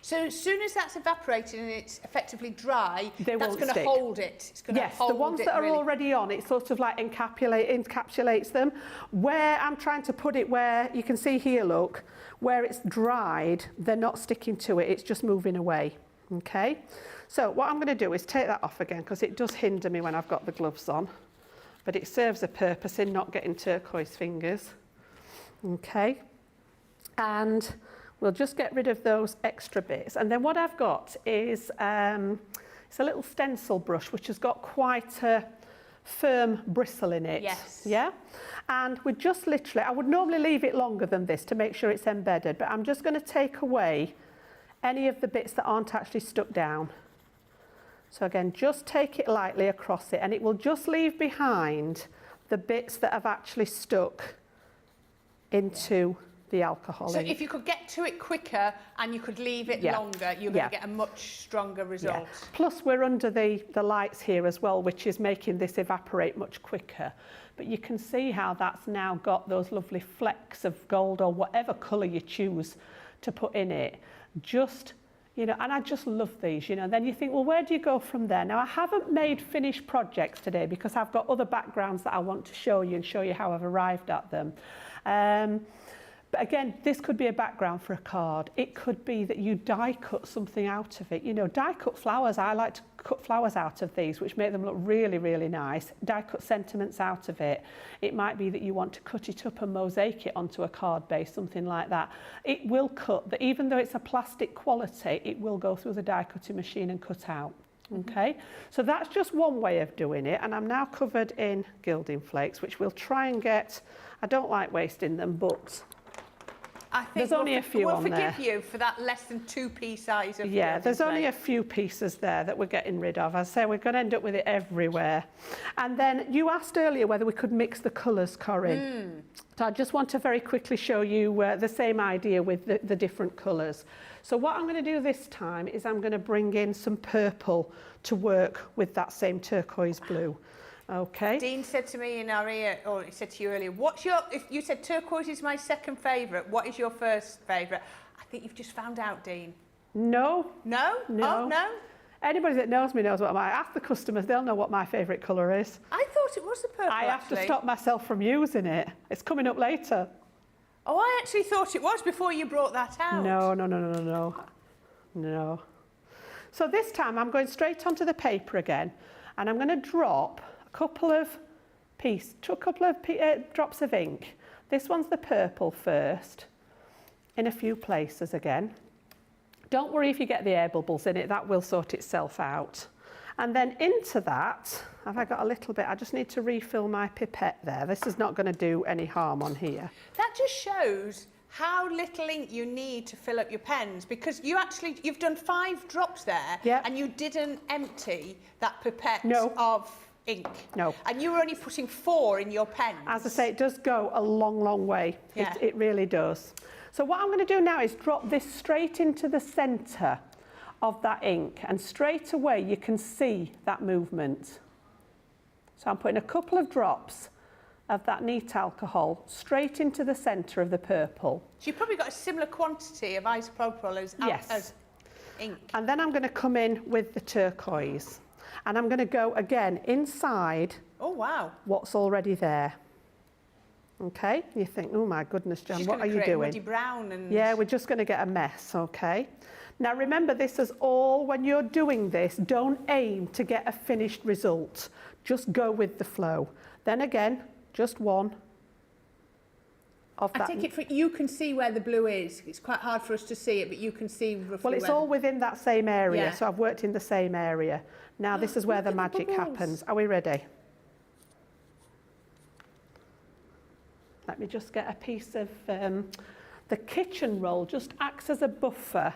So as soon as that's evaporated and it's effectively dry, that's going to hold it. It's going to hold it. Yes, the ones that are already on, it sort of like encapsulates them. Where I'm trying to put it, where you can see here, look, where it's dried, they're not sticking to it, it's just moving away. Okay, so what I'm going to do is take that off again because it does hinder me when I've got the gloves on, but it serves a purpose in not getting turquoise fingers. Okay, and we'll just get rid of those extra bits. And then what I've got is it's a little stencil brush which has got quite a firm bristle in it. Yes. Yeah, and we just literally, I would normally leave it longer than this to make sure it's embedded, but I'm just going to take away any of the bits that aren't actually stuck down. So again, just take it lightly across it and it will just leave behind the bits that have actually stuck into the alcohol. So if you could get to it quicker and you could leave it longer, you're going to get a much stronger result. Plus we're under the lights here as well, which is making this evaporate much quicker. But you can see how that's now got those lovely flecks of gold or whatever colour you choose to put in it. Just, you know, and I just love these, you know. Then you think, well, where do you go from there? Now, I haven't made finished projects today because I've got other backgrounds that I want to show you and show you how I've arrived at them. But again, this could be a background for a card. It could be that you die cut something out of it. You know, die cut flowers, I like to cut flowers out of these, which make them look really, really nice. Die cut sentiments out of it. It might be that you want to cut it up and mosaic it onto a card base, something like that. It will cut, that even though it's a plastic quality, it will go through the die cutting machine and cut out. Okay, so that's just one way of doing it, and I'm now covered in gilding flakes, which we'll try and get. I don't like wasting them, but I think there's only a few on there. We'll forgive you for that less than 2p size of there's only a few pieces there that we're getting rid of. As I say, we're going to end up with it everywhere. And then you asked earlier whether we could mix the colours, Corrine. So I just want to very quickly show you the same idea with the different colours. So what I'm going to do this time is I'm going to bring in some purple to work with that same turquoise blue. Okay. Dean said to me in our ear, or he said to you earlier, if you said turquoise is my second favourite, what is your first favourite? I think you've just found out, Dean. No. No? No. Oh, no? Anybody that knows me knows what I ask the customers, they'll know what my favourite colour is. I thought it was the purple, I have to stop myself from using it. It's coming up later. Oh, I actually thought it was before you brought that out. No. So this time I'm going straight onto the paper again, and I'm going to drop a couple of drops of ink. This one's the purple first, in a few places again. Don't worry if you get the air bubbles in it, that will sort itself out. And then into that, have I got a little bit? I just need to refill my pipette there. This is not going to do any harm on here. That just shows how little ink you need to fill up your pens, because you've done 5 drops there, and you didn't empty that pipette of ink. No. And you were only putting 4 in your pens. As I say, it does go a long, long way. Yeah. It really does. So what I'm going to do now is drop this straight into the centre of that ink, and straight away you can see that movement. So I'm putting a couple of drops of that neat alcohol straight into the centre of the purple. So you've probably got a similar quantity of isopropyl as ink. And then I'm going to come in with the turquoise, and I'm going to go again inside what's already there. Okay, you think, oh my goodness, Jan, what are you doing? Muddy brown and... Yeah, we're just going to get a mess, okay? Now remember, this is all, when you're doing this, don't aim to get a finished result. Just go with the flow. Then again, just one of that. I take it you can see where the blue is. It's quite hard for us to see it, but you can see roughly. Well, it's all within that same area, so I've worked in the same area. Now this is where the magic happens. Are we ready? Let me just get a piece of the kitchen roll. Just acts as a buffer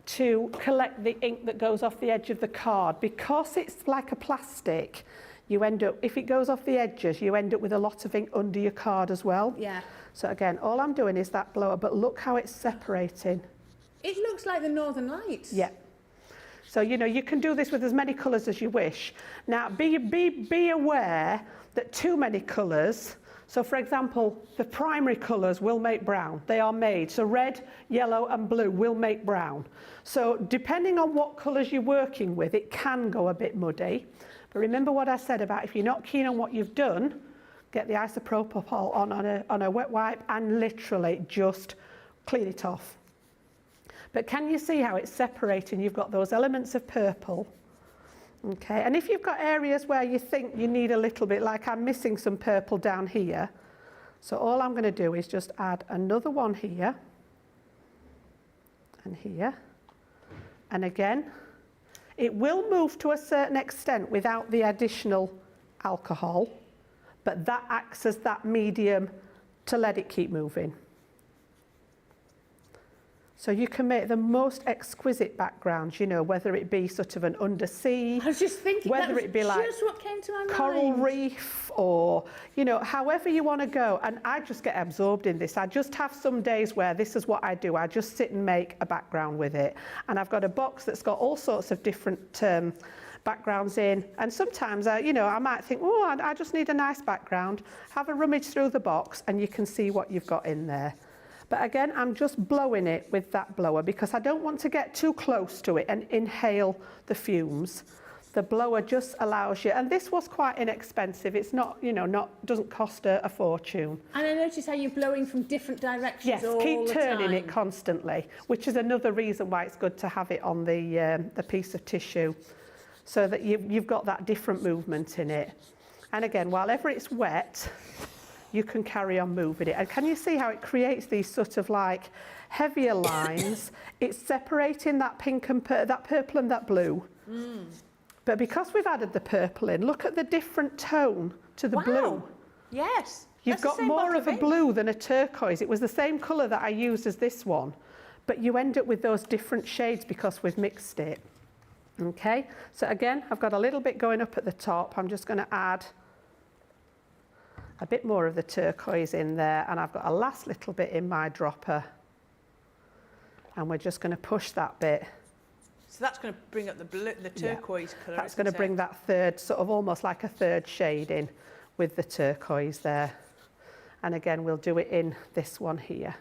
to collect the ink that goes off the edge of the card. Because it's like a plastic, you end up, if it goes off the edges, you end up with a lot of ink under your card as well. Yeah. So again, all I'm doing is that blower, but look how it's separating. It looks like the Northern Lights. Yeah. So, you know, you can do this with as many colours as you wish. Now, be aware that too many colours, so for example, the primary colours will make brown. They are made. So red, yellow and blue will make brown. So depending on what colours you're working with, it can go a bit muddy. But remember what I said about if you're not keen on what you've done, get the isopropyl on a wet wipe and literally just clean it off. But can you see how it's separating? You've got those elements of purple. Okay, and if you've got areas where you think you need a little bit, like I'm missing some purple down here, so all I'm going to do is just add another one here, and here, and again, it will move to a certain extent without the additional alcohol, but that acts as that medium to let it keep moving. So you can make the most exquisite backgrounds, you know, whether it be sort of an undersea, I was just thinking, whether it be like just what came to my coral mind. reef, or, you know, however you want to go. And I just get absorbed in this. I just have some days where this is what I do. I just sit and make a background with it. And I've got a box that's got all sorts of different backgrounds in, and sometimes you know, I might think, oh, I just need a nice background. Have a rummage through the box and you can see what you've got in there. But again, I'm just blowing it with that blower because I don't want to get too close to it and inhale the fumes. The blower just allows you, and this was quite inexpensive. It's not, you know, doesn't cost a fortune. And I notice how you're blowing from different directions. Yes, all keep the turning time. it constantly, which is another reason why it's good to have it on the piece of tissue, so that you've got that different movement in it. And again, while ever it's wet, you can carry on moving it. And can you see how it creates these sort of like heavier lines? It's separating that pink and that purple and that blue. But because we've added the purple in, look at the different tone to the blue. Yes. You've got more of a blue than a turquoise. It was the same colour that I used as this one, but you end up with those different shades because we've mixed it. Okay, so again, I've got a little bit going up at the top. I'm just going to add a bit more of the turquoise in there, and I've got a last little bit in my dropper, and we're just going to push that bit. So that's going to bring up the blue, the turquoise colour. That's going to bring that third, sort of almost like a third shade in with the turquoise there. And again, we'll do it in this one here.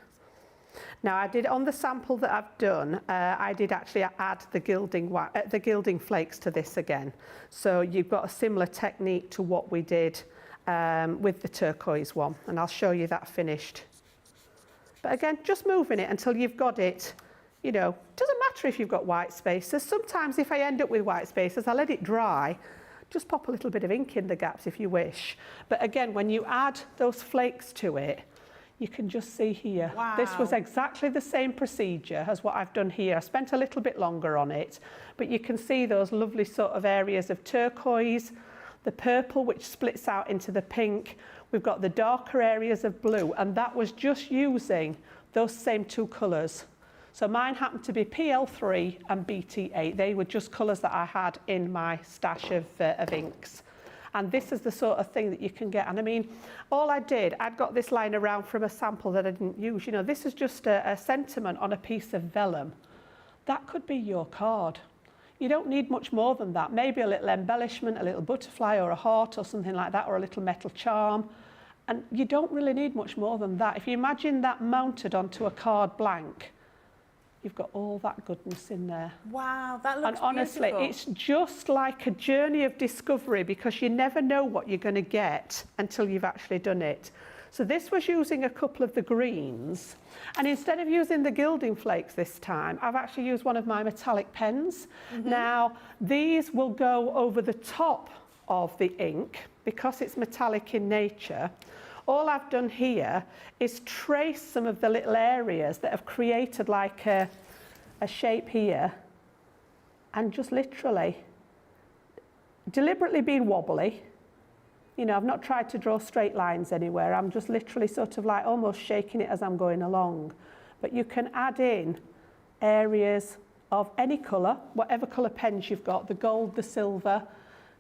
Now, I did, on the sample that I've done, I did actually add the gilding flakes to this again. So you've got a similar technique to what we did with the turquoise one, and I'll show you that finished. But again, just moving it until you've got it, you know, doesn't matter if you've got white spaces. Sometimes if I end up with white spaces, I let it dry. Just pop a little bit of ink in the gaps if you wish. But again, when you add those flakes to it, you can just see here. Wow. This was exactly the same procedure as what I've done here. I spent a little bit longer on it, but you can see those lovely sort of areas of turquoise, the purple which splits out into the pink. We've got the darker areas of blue, and that was just using those same two colours. So mine happened to be PL3 and BT8. They were just colours that I had in my stash of inks. And this is the sort of thing that you can get. And I mean, all I did, I'd got this lying around from a sample that I didn't use. You know, this is just a sentiment on a piece of vellum. That could be your card. You don't need much more than that. Maybe a little embellishment, a little butterfly or a heart or something like that, or a little metal charm. And you don't really need much more than that. If you imagine that mounted onto a card blank, you've got all that goodness in there. Wow, that looks beautiful. And honestly, it's just like a journey of discovery, because you never know what you're going to get until you've actually done it. So this was using a couple of the greens, and instead of using the gilding flakes this time, I've actually used one of my metallic pens. Now, these will go over the top of the ink because it's metallic in nature. All I've done here is trace some of the little areas that have created like a shape here, and just literally, deliberately being wobbly. You know, I've not tried to draw straight lines anywhere. I'm just literally sort of like almost shaking it as I'm going along. But you can add in areas of any colour, whatever colour pens you've got, the gold, the silver.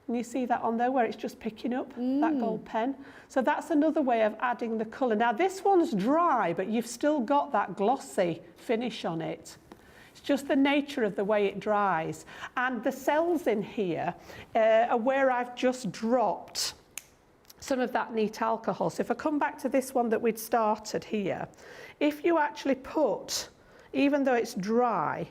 And you see that on there where it's just picking up that gold pen. So that's another way of adding the colour. Now this one's dry, but you've still got that glossy finish on it. It's just the nature of the way it dries. And the cells in here are where I've just dropped some of that neat alcohol. So if I come back to this one that we'd started here, if you actually put, even though it's dry,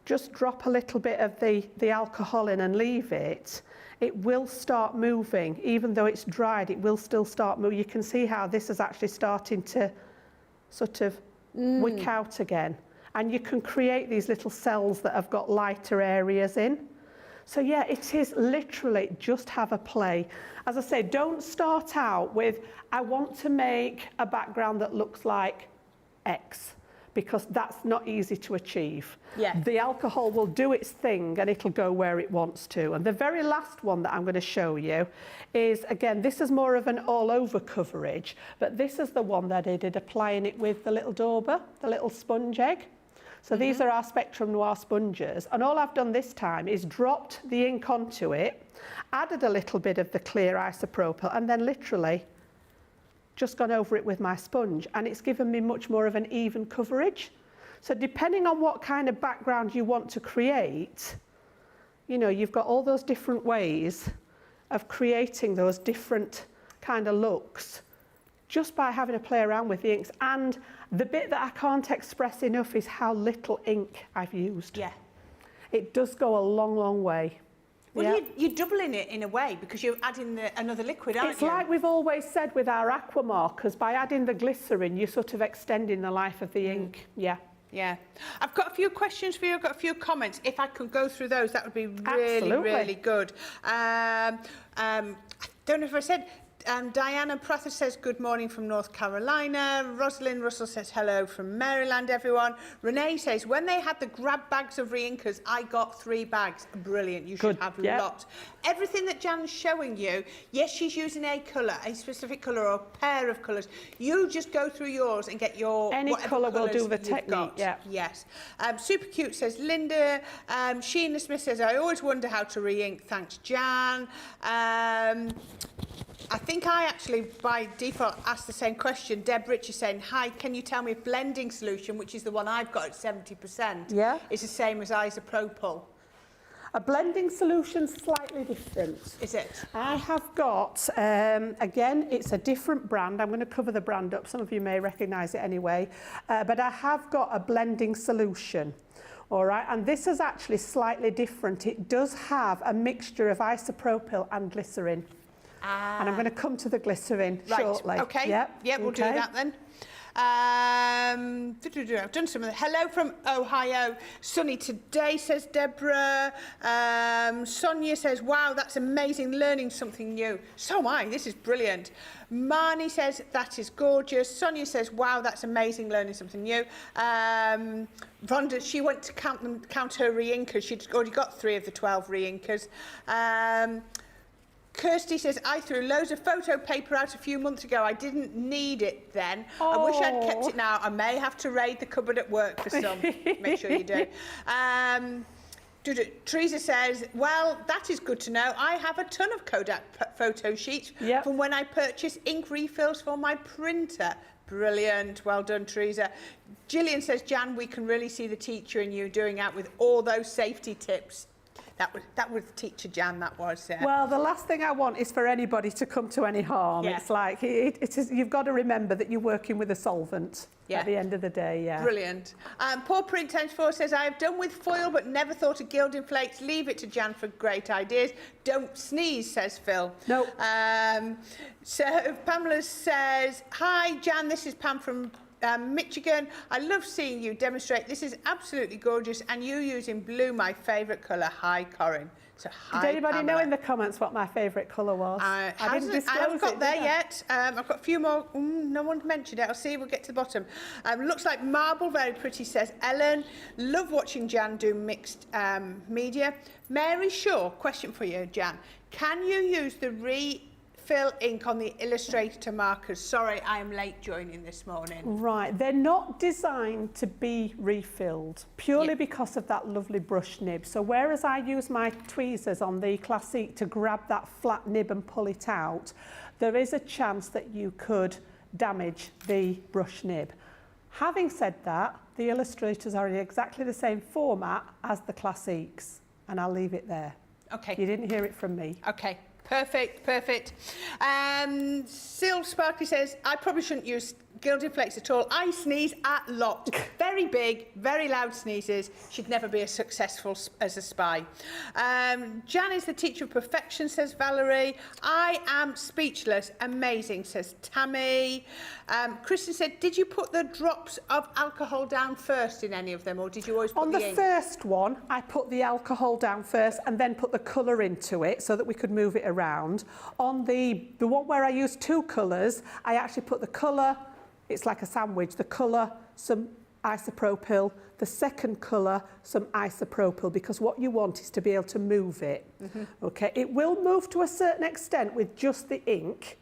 just drop a little bit of the alcohol in and leave it, it will start moving. Even though it's dried, it will still start moving. You can see how this is actually starting to sort of wick out again. And you can create these little cells that have got lighter areas in. So yeah, it is literally just have a play. As I say, don't start out with, I want to make a background that looks like X, because that's not easy to achieve. Yeah. The alcohol will do its thing and it'll go where it wants to. And the very last one that I'm going to show you is, again, this is more of an all-over coverage, but this is the one that I did applying it with the little dauber, the little sponge egg. So these are our Spectrum Noir sponges, and all I've done this time is dropped the ink onto it, added a little bit of the clear isopropyl, and then literally just gone over it with my sponge, and it's given me much more of an even coverage. So depending on what kind of background you want to create, you know, you've got all those different ways of creating those different kind of looks just by having to play around with the inks. And the bit that I can't express enough is how little ink I've used. Yeah. It does go a long, long way. Well, you're doubling it in a way because you're adding another liquid, aren't you? It's like we've always said with our aqua markers, by adding the glycerin, you're sort of extending the life of the ink. Yeah. Yeah. I've got a few questions for you. I've got a few comments. If I could go through those, that would be really, really good. I don't know if I said... Diana Prather says, good morning from North Carolina. Rosalind Russell says, hello from Maryland, everyone. Renee says, when they had the grab bags of Reinkers, I got 3 bags. Brilliant. You should have lots. Everything that Jan's showing you, yes, she's using a colour, a specific colour or a pair of colours. You just go through yours and get your... Any colour will do the technique, yeah. Yes. Super cute says Linda. Sheena Smith says, I always wonder how to re-ink. Thanks, Jan. I think I actually, by default, asked the same question. Deb Rich is saying, hi, can you tell me if blending solution, which is the one I've got at 70%, is the same as isopropyl? A blending solution's slightly different. Is it? I have got, again, it's a different brand. I'm going to cover the brand up. Some of you may recognise it anyway. But I have got a blending solution. All right, and this is actually slightly different. It does have a mixture of isopropyl and glycerin. And I'm going to come to the glycerin shortly. Okay. Yep, we'll do that then. I've done some of the... Hello from Ohio. Sunny today, says Deborah. Sonia says, wow, that's amazing, learning something new. So am I. This is brilliant. Marnie says, that is gorgeous. Sonia says, wow, that's amazing, learning something new. Rhonda, she went to count her re-inkers. She'd already got 3 of the 12 re-inkers. Kirsty says, I threw loads of photo paper out a few months ago. I didn't need it then. I wish I'd kept it now. I may have to raid the cupboard at work for some. Make sure you do. Teresa says, well, that is good to know. I have a ton of Kodak photo sheets from when I purchased ink refills for my printer. Brilliant. Well done, Teresa. Gillian says, Jan, we can really see the teacher in you doing out with all those safety tips. That was teacher Jan, that was. Well, the last thing I want is for anybody to come to any harm. It's like, it is, you've got to remember that you're working with a solvent at the end of the day, Brilliant. Paul Print Times 4 says, I have done with foil but never thought of gilding flakes. Leave it to Jan for great ideas. Don't sneeze, says Phil. No. So Pamela says, hi, Jan, this is Pam from Michigan. I love seeing you demonstrate. This is absolutely gorgeous, and you using blue, my favourite colour. Hi, Corrine. So hi, did anybody Pamela. know in the comments what my favourite colour was? I haven't got there yet. I've got a few more. No one's mentioned it. I'll see. We'll get to the bottom. Looks like marble, very pretty, says Ellen. Love watching Jan do mixed media. Mary Shaw, question for you, Jan. Can you use the refill ink on the Illustrator markers? Sorry, I am late joining this morning. Right, they're not designed to be refilled purely because of that lovely brush nib. So whereas I use my tweezers on the Classique to grab that flat nib and pull it out, there is a chance that you could damage the brush nib. Having said that, the Illustrators are in exactly the same format as the Classiques, and I'll leave it there. Okay. You didn't hear it from me. Okay. Perfect, perfect. Sil Sparky says, I probably shouldn't use gilded flakes at all. I sneeze a lot. Very big, very loud sneezes. Should never be as successful as a spy. Jan is the teacher of perfection, says Valerie. I am speechless. Amazing, says Tammy. Kristen said, did you put the drops of alcohol down first in any of them, or did you always put the ink? On the first one, I put the alcohol down first and then put the colour into it so that we could move it around. On the one where I used 2 colours, I actually put the colour, it's like a sandwich, the colour, some isopropyl, the second colour, some isopropyl, because what you want is to be able to move it. Okay, it will move to a certain extent with just the ink,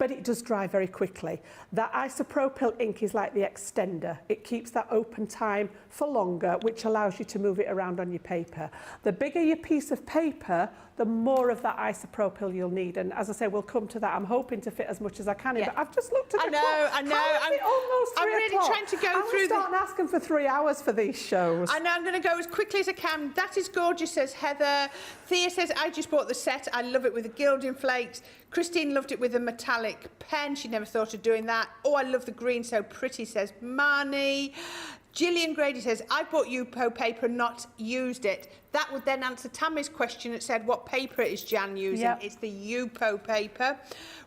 but it does dry very quickly. That isopropyl ink is like the extender. It keeps that open time for longer, which allows you to move it around on your paper. The bigger your piece of paper, the more of that isopropyl you'll need. And as I say, we'll come to that. I'm hoping to fit as much as I can in, but I've just looked at the clock. I know. How is it almost 3 I'm really o'clock? trying to go through I'm starting asking for 3 hours for these shows. I know, I'm going to go as quickly as I can. That is gorgeous, says Heather. Thea says, I just bought the set. I love it with the gilding flakes. Christine loved it with a metallic pen. She never thought of doing that. Oh, I love the green, so pretty, says Marnie. Gillian Grady says, I bought Yupo paper and not used it. That would then answer Tammy's question. It said, what paper is Jan using? Yep. It's the Yupo paper.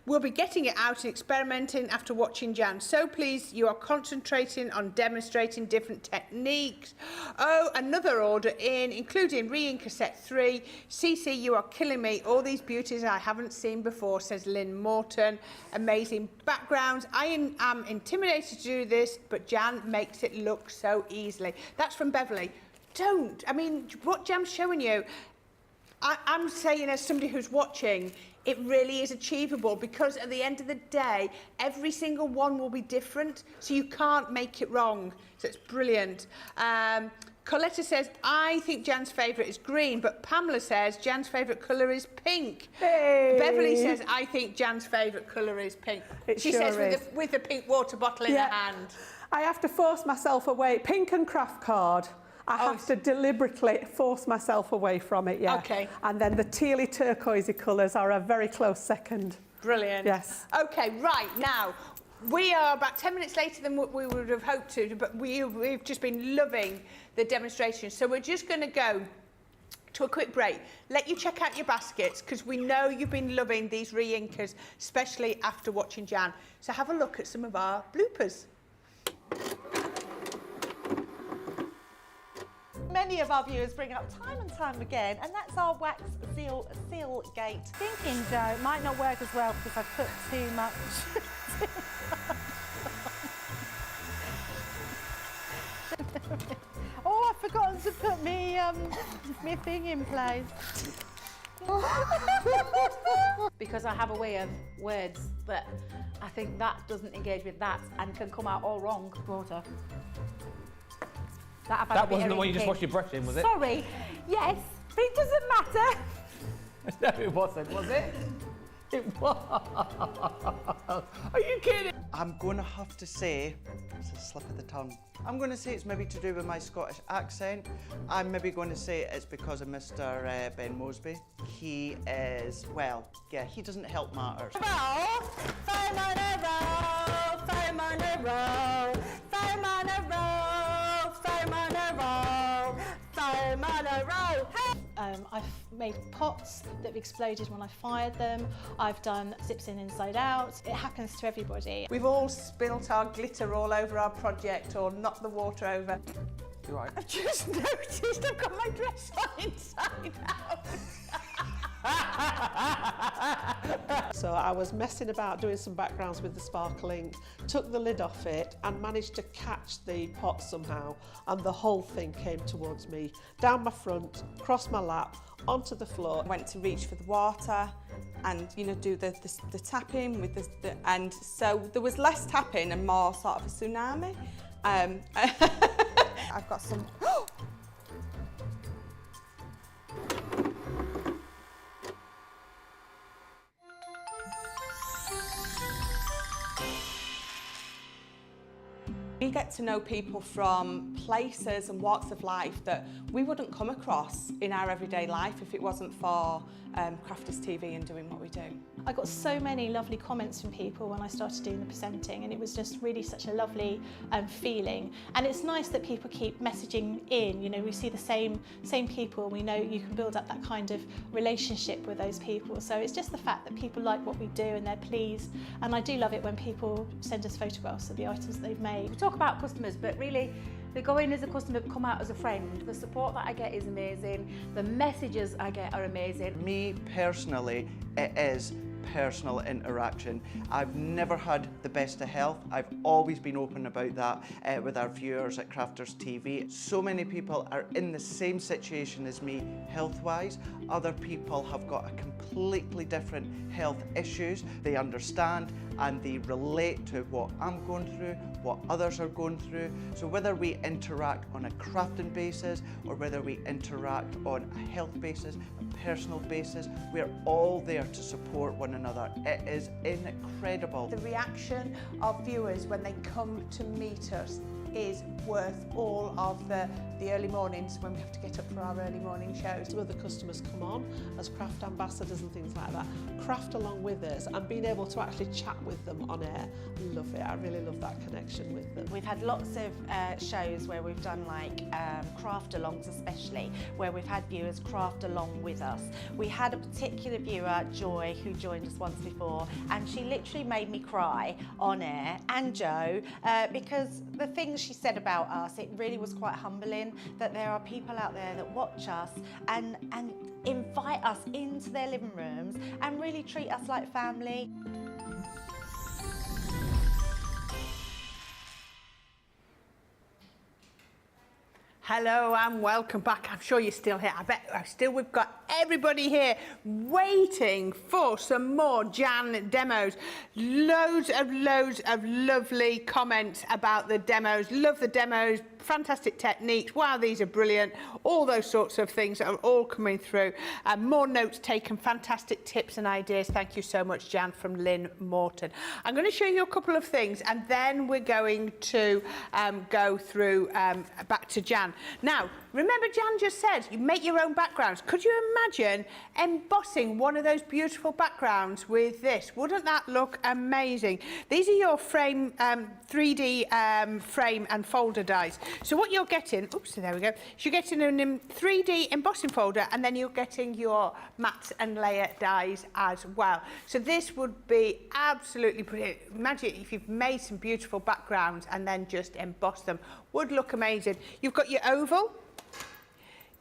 We'll be getting it out and experimenting after watching Jan. So please, you are concentrating on demonstrating different techniques. Oh, another order in, including Reinkers set 3. CC, you are killing me. All these beauties I haven't seen before, says Lynn Morton. Amazing backgrounds. I am intimidated to do this, but Jan makes it look so easily. That's from Beverly. Don't. I mean, what Jan's showing you, I'm saying as somebody who's watching, it really is achievable, because at the end of the day, every single one will be different, so you can't make it wrong. So it's brilliant. Coletta says, I think Jan's favourite is green, but Pamela says Jan's favourite colour is pink. Hey. Beverly says, I think Jan's favourite colour is pink. She says with the pink water bottle in her hand. I have to force myself away. Pink and craft card. I have to deliberately force myself away from it, Okay. And then the tealy turquoisey colours are a very close second. Brilliant. Yes. Okay, right, now, we are about 10 minutes later than what we would have hoped to, but we've just been loving the demonstration. So we're just going to go to a quick break. Let you check out your baskets, because we know you've been loving these Reinkers, especially after watching Jan. So have a look at some of our bloopers. Many of our viewers bring up time and time again, and that's our wax seal gate. Thinking, Joe, it might not work as well because I've put too much. Oh, I've forgotten to put me thing in place. Because I have a way of words that I think that doesn't engage with that and can come out all wrong. Water. That wasn't the one you just washed your brush in, was it? Sorry. Yes, but it doesn't matter. No, it wasn't, was it? It was. Are you kidding? I'm going to have to say, it's a slip of the tongue. I'm going to say it's maybe to do with my Scottish accent. I'm maybe going to say it's because of Mr. Ben Mosby. He is, well, yeah, he doesn't help matters. I've made pots that have exploded when I fired them. I've done zips in inside out. It happens to everybody. We've all spilt our glitter all over our project or knocked the water over. You're right. I've just noticed I've got my dress on inside out. So I was messing about doing some backgrounds with the sparkling, took the lid off it and managed to catch the pot somehow, and the whole thing came towards me, down my front, across my lap, onto the floor. I went to reach for the water and, you know, do the tapping with the and so there was less tapping and more sort of a tsunami. I've got some... We get to know people from places and walks of life that we wouldn't come across in our everyday life if it wasn't for Crafters TV and doing what we do. I got so many lovely comments from people when I started doing the presenting, and it was just really such a lovely feeling. And it's nice that people keep messaging in. You know, we see the same people. We know you can build up that kind of relationship with those people. So it's just the fact that people like what we do and they're pleased. And I do love it when people send us photographs of the items that they've made. We talk about customers, but really, they go in as a customer, come out as a friend. The support that I get is amazing. The messages I get are amazing. Me personally, it is personal interaction. I've never had the best of health. I've always been open about that with our viewers at Crafters TV. So many people are in the same situation as me health-wise. Other people have got a completely different health issues. They understand and they relate to what I'm going through, what others are going through. So whether we interact on a crafting basis or whether we interact on a health basis, a personal basis, we're all there to support one another. It is incredible. The reaction of viewers when they come to meet us is worth all of the early mornings when we have to get up for our early morning shows. Some of the customers come on as craft ambassadors and things like that, craft along with us, and being able to actually chat with them on air. I love it. I really love that connection with them. We've had lots of shows where we've done like craft alongs, especially where we've had viewers craft along with us. We had a particular viewer, Joy, who joined us once before, and she literally made me cry on air, and Joe, because the things she said about us, it really was quite humbling that there are people out there that watch us and invite us into their living rooms and really treat us like family. Hello and welcome back. I'm sure you're still here. I bet we've got everybody here waiting for some more Jan demos. Loads of lovely comments about the demos. Love the demos. Fantastic techniques. Wow, these are brilliant. All those sorts of things are all coming through. More notes taken. Fantastic tips and ideas. Thank you so much, Jan, from Lynn Morton. I'm going to show you a couple of things and then we're going to go through back to Jan. Now, remember Jan just said you make your own backgrounds. Could you imagine embossing one of those beautiful backgrounds with this? Wouldn't that look amazing? These are your frame, 3D frame and folder dies. So what you're getting, oops, there we go, you're getting a 3D embossing folder and then you're getting your mats and layer dies as well. So this would be absolutely brilliant. Imagine if you've made some beautiful backgrounds and then just emboss them. Would look amazing. You've got your oval,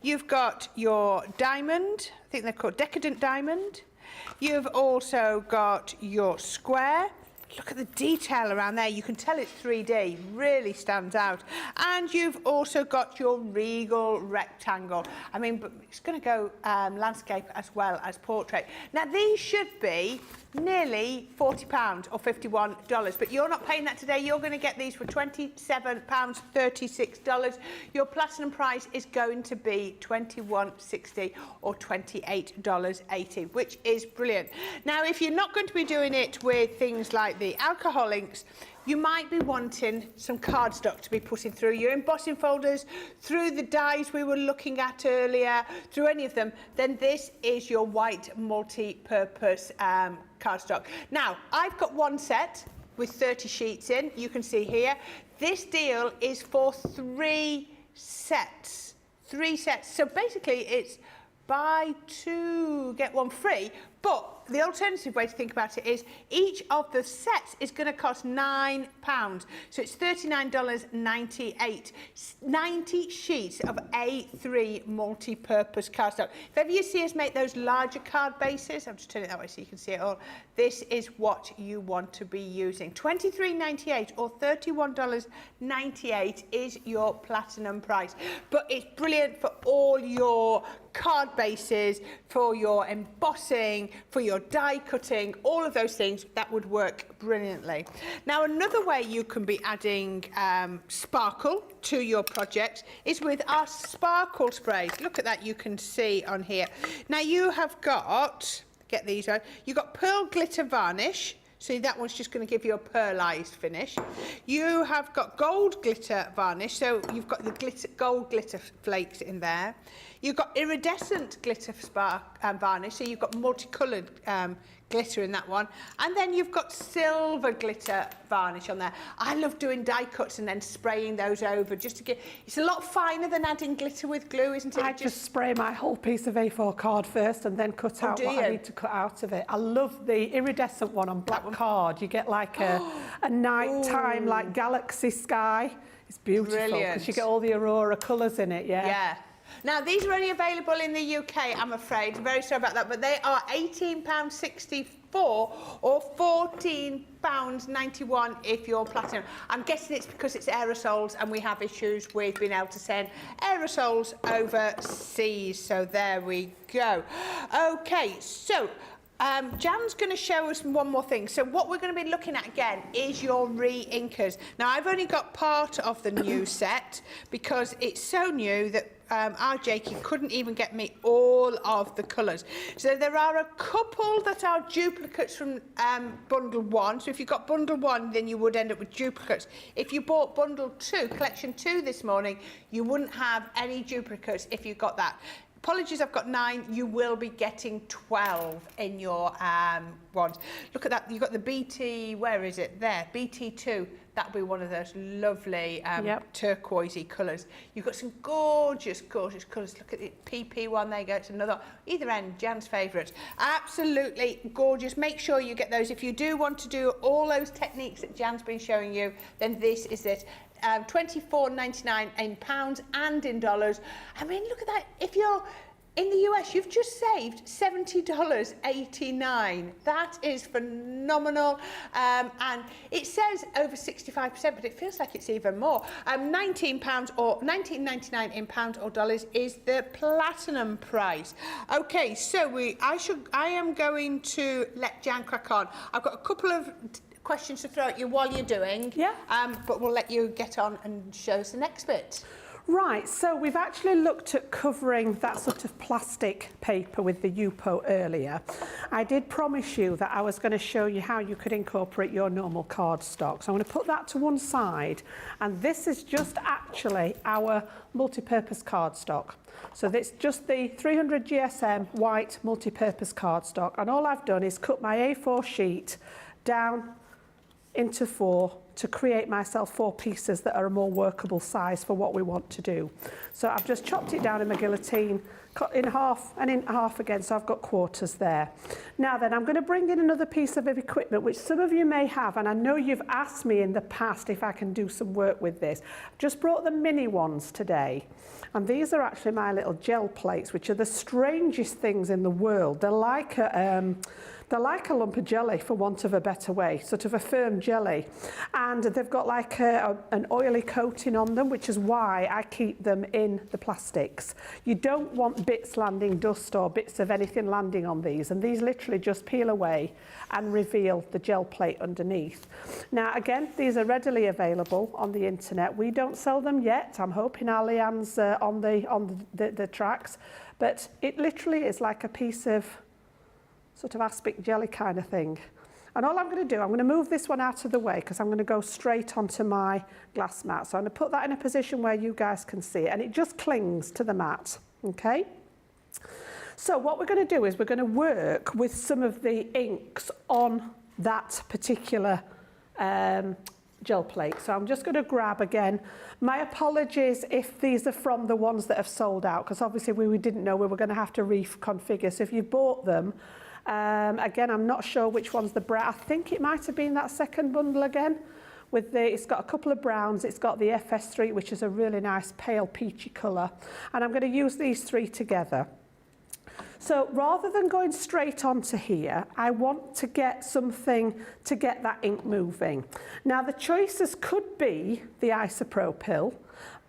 you've got your diamond, I think they're called decadent diamond. You've also got your square. Look at the detail around there. You can tell it's 3D, really stands out. And you've also got your regal rectangle. I mean, but it's going to go landscape as well as portrait. Now, these should be nearly £40 or $51, but you're not paying that today. You're going to get these for £27.36. Your platinum price is going to be $21.60 or $28.80, which is brilliant. Now, if you're not going to be doing it with things like the alcohol inks, you might be wanting some cardstock to be putting through your embossing folders, through the dies we were looking at earlier, through any of them, then this is your white multi-purpose cardstock. Now, I've got one set with 30 sheets in, you can see here. This deal is for 3 sets. 3 sets. So basically it's buy 2, get 1 free, but the alternative way to think about it is each of the sets is going to cost £9. So it's $39.98. 90 sheets of A3 multi-purpose cardstock. If ever you see us make those larger card bases, I'm just turning it that way so you can see it all, this is what you want to be using. $23.98 or $31.98 is your platinum price. But it's brilliant for all your card bases, for your embossing, for your die cutting, all of those things, that would work brilliantly. Now, another way you can be adding sparkle to your project is with our sparkle sprays. Look at that, you can see on here. Now, you have got, get these out, you've got pearl glitter varnish. So that one's just going to give you a pearlized finish. You have got gold glitter varnish, so you've got the gold glitter flakes in there. You've got iridescent glitter varnish, so you've got multicoloured glitter in that one. And then you've got silver glitter varnish on there. I love doing die cuts and then spraying those over just to get, it's a lot finer than adding glitter with glue, isn't it? I just spray my whole piece of A4 card first and then cut out what I need to cut out of it. I love the iridescent one on black card. You get like a nighttime like galaxy sky. It's beautiful because you get all the aurora colours in it, yeah. Yeah. Now, these are only available in the UK, I'm afraid. Very sorry about that, but they are £18.64 or £14.91 if you're platinum. I'm guessing it's because it's aerosols and we have issues with being able to send aerosols overseas. So there we go. Okay, so Jan's going to show us one more thing. So what we're going to be looking at again is your Reinkers. Now, I've only got part of the new set because it's so new that our Jakey couldn't even get me all of the colours. So there are a couple that are duplicates from bundle 1. So if you've got bundle 1, then you would end up with duplicates. If you bought bundle 2, collection 2 this morning, you wouldn't have any duplicates if you got that. Apologies, I've got 9. You will be getting 12 in your ones. Look at that. You've got the BT, where is it? There, BT2. That'll be one of those lovely turquoisey colours. You've got some gorgeous, gorgeous colours. Look at the PP one. There you go. It's another, either end, Jan's favourite. Absolutely gorgeous. Make sure you get those. If you do want to do all those techniques that Jan's been showing you, then this is it. $24.99 in pounds and in dollars. I mean, look at that. If you're in the US, you've just saved $70.89. That is phenomenal. And it says over 65%, but it feels like it's even more. £19 or $19.99 in pounds or dollars is the platinum price. Okay, so I am going to let Jan crack on. I've got a couple of questions to throw at you while you're doing. Yeah. But we'll let you get on and show us the next bit. Right, so we've actually looked at covering that sort of plastic paper with the Yupo earlier. I did promise you that I was going to show you how you could incorporate your normal cardstock. So I'm going to put that to one side, and this is just actually our multi-purpose cardstock. So that's just the 300 GSM white multi-purpose cardstock, and all I've done is cut my A4 sheet down into 4 to create myself 4 pieces that are a more workable size for what we want to do. So I've just chopped it down in my guillotine, cut in half and in half again, so I've got quarters there. Now then, I'm going to bring in another piece of equipment which some of you may have, and I know you've asked me in the past if I can do some work with this. I've just brought the mini ones today, and these are actually my little gel plates, which are the strangest things in the world. They're like a lump of jelly, for want of a better way, sort of a firm jelly. And they've got like an oily coating on them, which is why I keep them in the plastics. You don't want bits landing, dust or bits of anything landing on these. And these literally just peel away and reveal the gel plate underneath. Now, again, these are readily available on the internet. We don't sell them yet. I'm hoping Alian's on the tracks. But it literally is like a piece of sort of aspic jelly kind of thing. And all I'm going to do, I'm going to move this one out of the way because I'm going to go straight onto my glass mat. So I'm going to put that in a position where you guys can see it, and it just clings to the mat, okay? So what we're going to do is we're going to work with some of the inks on that particular gel plate. So I'm just going to grab again. My apologies if these are from the ones that have sold out, because obviously we didn't know we were going to have to reconfigure. So if you bought them, again, I'm not sure which one's the brown. I think it might have been that second bundle again. It's got a couple of browns. It's got the FS3, which is a really nice pale peachy colour. And I'm going to use these 3 together. So rather than going straight onto here, I want to get something to get that ink moving. Now, the choices could be the isopropyl,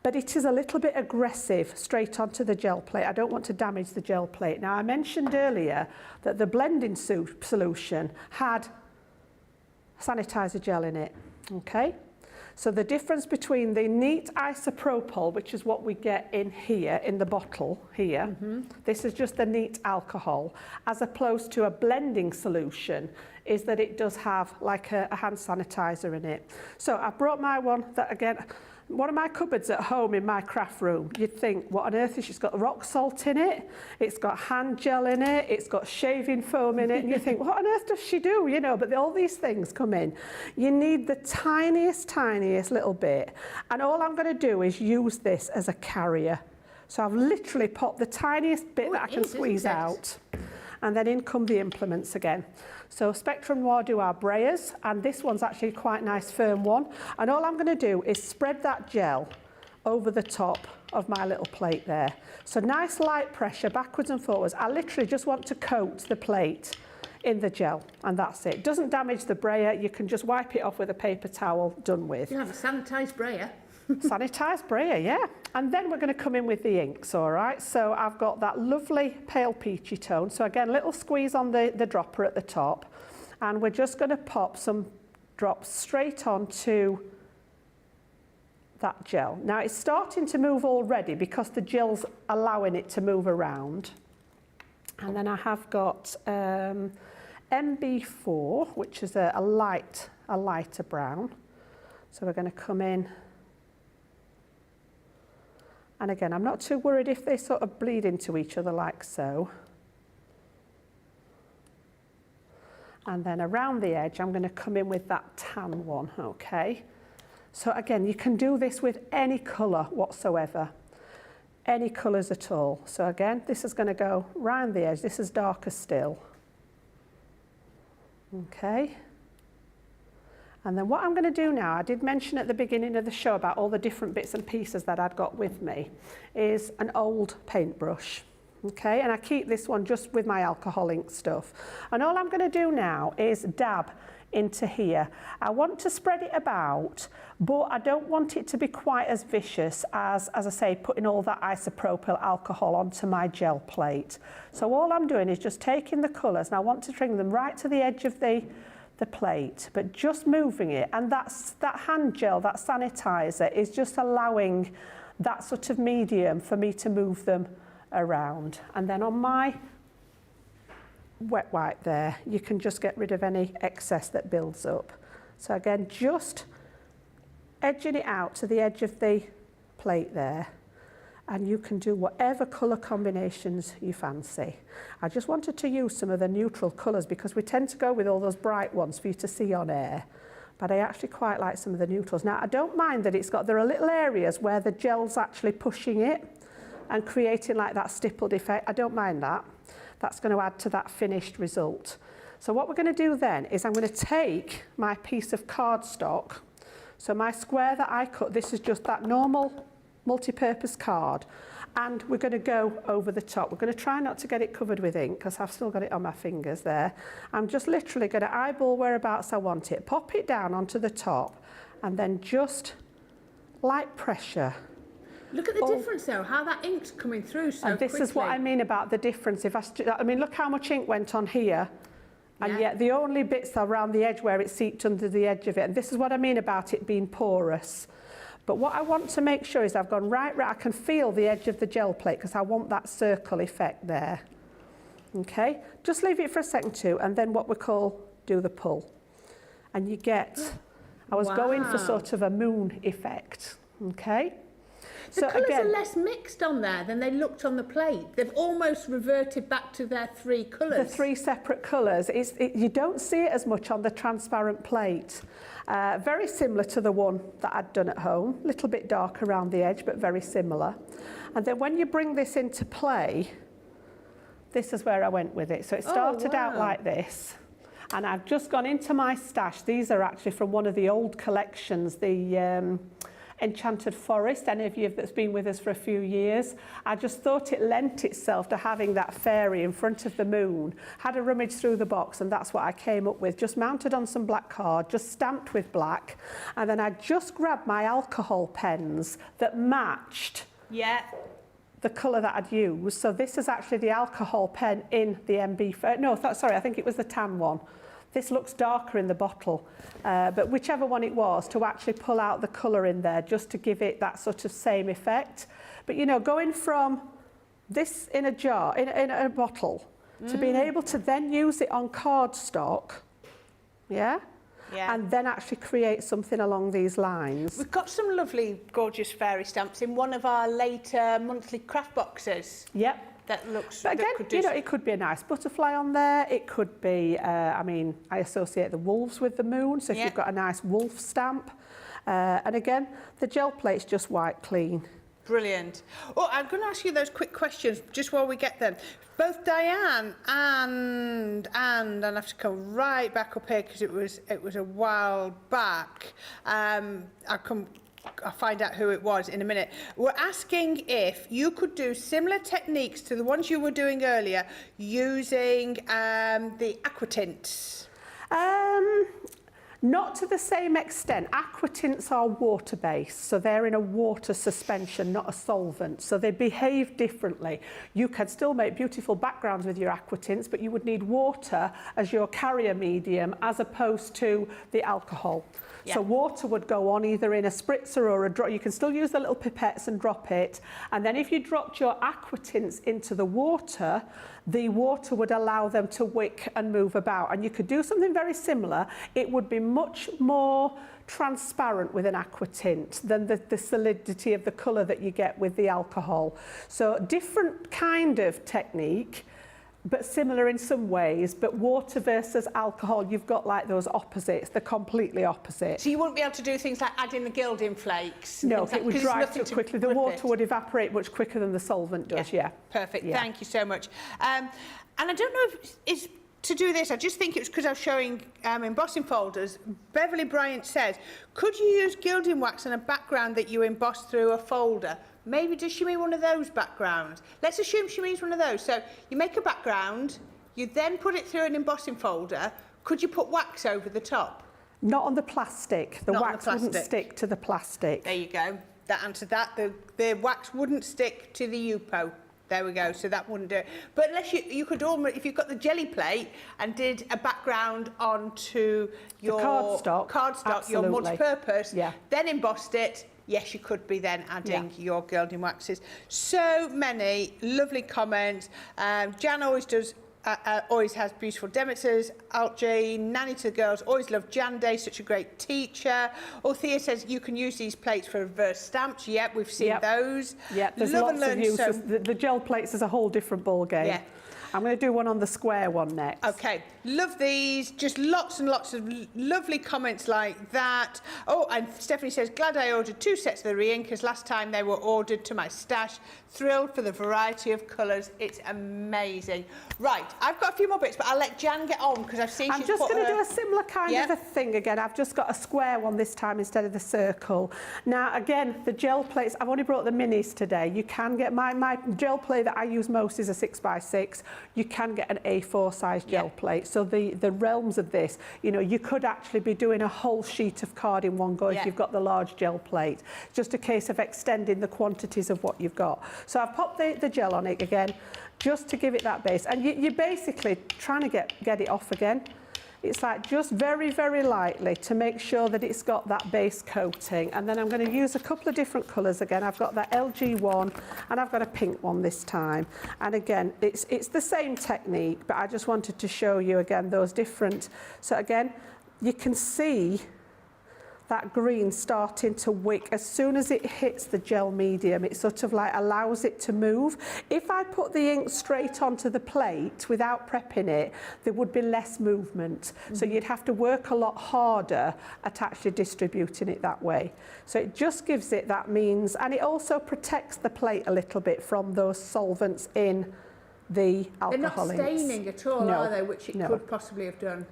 but it is a little bit aggressive straight onto the gel plate. I don't want to damage the gel plate. Now, I mentioned earlier that the blending solution had sanitizer gel in it, okay? So the difference between the neat isopropyl, which is what we get in here, in the bottle here, this is just the neat alcohol, as opposed to a blending solution, is that it does have like a hand sanitizer in it. So I brought my one that, again, one of my cupboards at home in my craft room, you'd think, what on earth is it's got rock salt in it, it's got hand gel in it, it's got shaving foam in it, and you think, what on earth does she do? You know, but all these things come in. You need the tiniest little bit, and all I'm going to do is use this as a carrier. So I've literally popped the tiniest bit that I can squeeze out, and then in come the implements again. So Spectrum Noir do our brayers, and this one's actually quite a nice firm one. And all I'm going to do is spread that gel over the top of my little plate there. So nice light pressure backwards and forwards. I literally just want to coat the plate in the gel, and that's it. Doesn't damage the brayer. You can just wipe it off with a paper towel, done with. You have a sanitised brayer. Sanitised brayer, yeah. And then we're going to come in with the inks, all right? So I've got that lovely pale peachy tone. So again, little squeeze on the dropper at the top, and we're just going to pop some drops straight onto that gel. Now it's starting to move already because the gel's allowing it to move around. And then I have got MB4, which is a lighter brown. So we're going to come in. And again, I'm not too worried if they sort of bleed into each other like so. And then around the edge, I'm going to come in with that tan one, okay? So again, you can do this with any colour whatsoever, any colours at all. So again, this is going to go round the edge. This is darker still. Okay. And then what I'm going to do now, I did mention at the beginning of the show about all the different bits and pieces that I'd got with me, is an old paintbrush. Okay, and I keep this one just with my alcohol ink stuff. And all I'm going to do now is dab into here. I want to spread it about, but I don't want it to be quite as vicious as I say, putting all that isopropyl alcohol onto my gel plate. So all I'm doing is just taking the colours, and I want to bring them right to the edge of the plate, but just moving it. And that hand gel, that sanitizer, is just allowing that sort of medium for me to move them around. And then on my wet wipe there, you can just get rid of any excess that builds up. So again, just edging it out to the edge of the plate there, and you can do whatever colour combinations you fancy. I just wanted to use some of the neutral colours because we tend to go with all those bright ones for you to see on air, but I actually quite like some of the neutrals. Now I don't mind that there are little areas where the gel's actually pushing it and creating like that stippled effect. I don't mind that. That's going to add to that finished result. So what we're going to do then is I'm going to take my piece of cardstock. So my square that I cut, this is just that normal multi-purpose card, and we're going to go over the top. We're going to try not to get it covered with ink because I've still got it on my fingers there. I'm just literally going to eyeball whereabouts I want it, pop it down onto the top, and then just light pressure. Look at the difference though, how that ink's coming through so and this quickly. is what I mean about the difference. I mean, look how much ink went on here, and yet the only bits are around the edge where it seeped under the edge of it. And this is what I mean about it being porous. But what I want to make sure is I've gone right, I can feel the edge of the gel plate because I want that circle effect there. Okay, just leave it for a second too, and then what we call do the pull. And you get, I was going for sort of a moon effect, okay? The colours are less mixed on there than they looked on the plate. They've almost reverted back to their three colours. The three separate colours. You don't see it as much on the transparent plate. Very similar to the one that I'd done at home. A little bit dark around the edge, but very similar. And then when you bring this into play, this is where I went with it. So it started out like this. And I've just gone into my stash. These are actually from one of the old collections, the Enchanted Forest, any of you that's been with us for a few years. I just thought it lent itself to having that fairy in front of the moon. Had a rummage through the box, and that's what I came up with, just mounted on some black card, just stamped with black, and then I just grabbed my alcohol pens that matched the colour that I'd used. So this is actually the alcohol pen in the I think it was the tan one. This looks darker in the bottle, but whichever one it was, to actually pull out the colour in there just to give it that sort of same effect. But you know, going from this in a jar, in a bottle, to being able to then use it on cardstock, and then actually create something along these lines. We've got some lovely, gorgeous fairy stamps in one of our later monthly craft boxes. Yep. That looks, but again, you know, it could be a nice butterfly on there. It could be, I mean, I associate the wolves with the moon. So if you've got a nice wolf stamp. And again, the gel plate's just white clean. Brilliant. Oh, I'm going to ask you those quick questions just while we get them. Both Diane and I have to come right back up here because it was a while back. I'll come I'll find out who it was in a minute. We're asking if you could do similar techniques to the ones you were doing earlier using the aqua tints. Not to the same extent. Aqua tints are water-based, so they're in a water suspension, not a solvent, so they behave differently. You can still make beautiful backgrounds with your aqua tints, but you would need water as your carrier medium as opposed to the alcohol. Yeah. So water would go on either in a spritzer or a drop. You can still use the little pipettes and drop it. And then if you dropped your aqua tints into the water would allow them to wick and move about. And you could do something very similar. It would be much more transparent with an aqua tint than the solidity of the colour that you get with the alcohol. So different kind of technique, but similar in some ways. But water versus alcohol, you've got like those opposites, they're completely opposite. So you wouldn't be able to do things like adding the gilding flakes? No, it would dry too quickly. The water would evaporate much quicker than the solvent does, yeah. Perfect, thank you so much. And I don't know if it's to do this, I just think it was because I was showing embossing folders. Beverly Bryant says, could you use gilding wax on a background that you emboss through a folder? Maybe does she mean one of those backgrounds? Let's assume she means one of those. So you make a background, you then put it through an embossing folder. Could you put wax over the top? Not on the plastic. The wax wouldn't stick to the plastic. There you go. That answered that. The wax wouldn't stick to the Yupo. There we go. So that wouldn't do it. But unless you could almost, if you've got the jelly plate and did a background onto your cardstock, your multi-purpose, then embossed it. Yes, you could be then adding your gilding waxes. So many lovely comments. Jan always has beautiful demeters. Alt J, Nanny to the girls, always love Jan Day, such a great teacher. Althea says you can use these plates for reverse stamps. Yep, we've seen those. Yeah, there's lots of uses. The gel plates is a whole different ball game. Yeah. I'm going to do one on the square one next. Okay, love these. Just lots and lots of lovely comments like that. Oh, and Stephanie says, glad I ordered 2 sets of the Reinkers last time they were ordered to my stash. Thrilled for the variety of colours. It's amazing. Right, I've got a few more bits, but I'll let Jan get on because I've seen she's I'm just going to do a similar kind of a thing again. I've just got a square one this time instead of the circle. Now, again, the gel plates, I've only brought the minis today. You can get, my gel plate that I use most is a 6x6. You can get an A4 size gel plate. So the realms of this, you know, you could actually be doing a whole sheet of card in one go if you've got the large gel plate. Just a case of extending the quantities of what you've got. So I've popped the gel on it again, just to give it that base. And you're basically trying to get it off again. It's like just very, very lightly to make sure that it's got that base coating. And then I'm going to use a couple of different colours again. I've got that LG one and I've got a pink one this time. And again, it's the same technique, but I just wanted to show you again those different. So again, you can see that green starting to wick. As soon as it hits the gel medium, it sort of like allows it to move. If I put the ink straight onto the plate without prepping it, there would be less movement. So you'd have to work a lot harder at actually distributing it that way. So it just gives it that means, and it also protects the plate a little bit from those solvents in the alcohol inks. They're not staining at all, are they? Which it could possibly have done.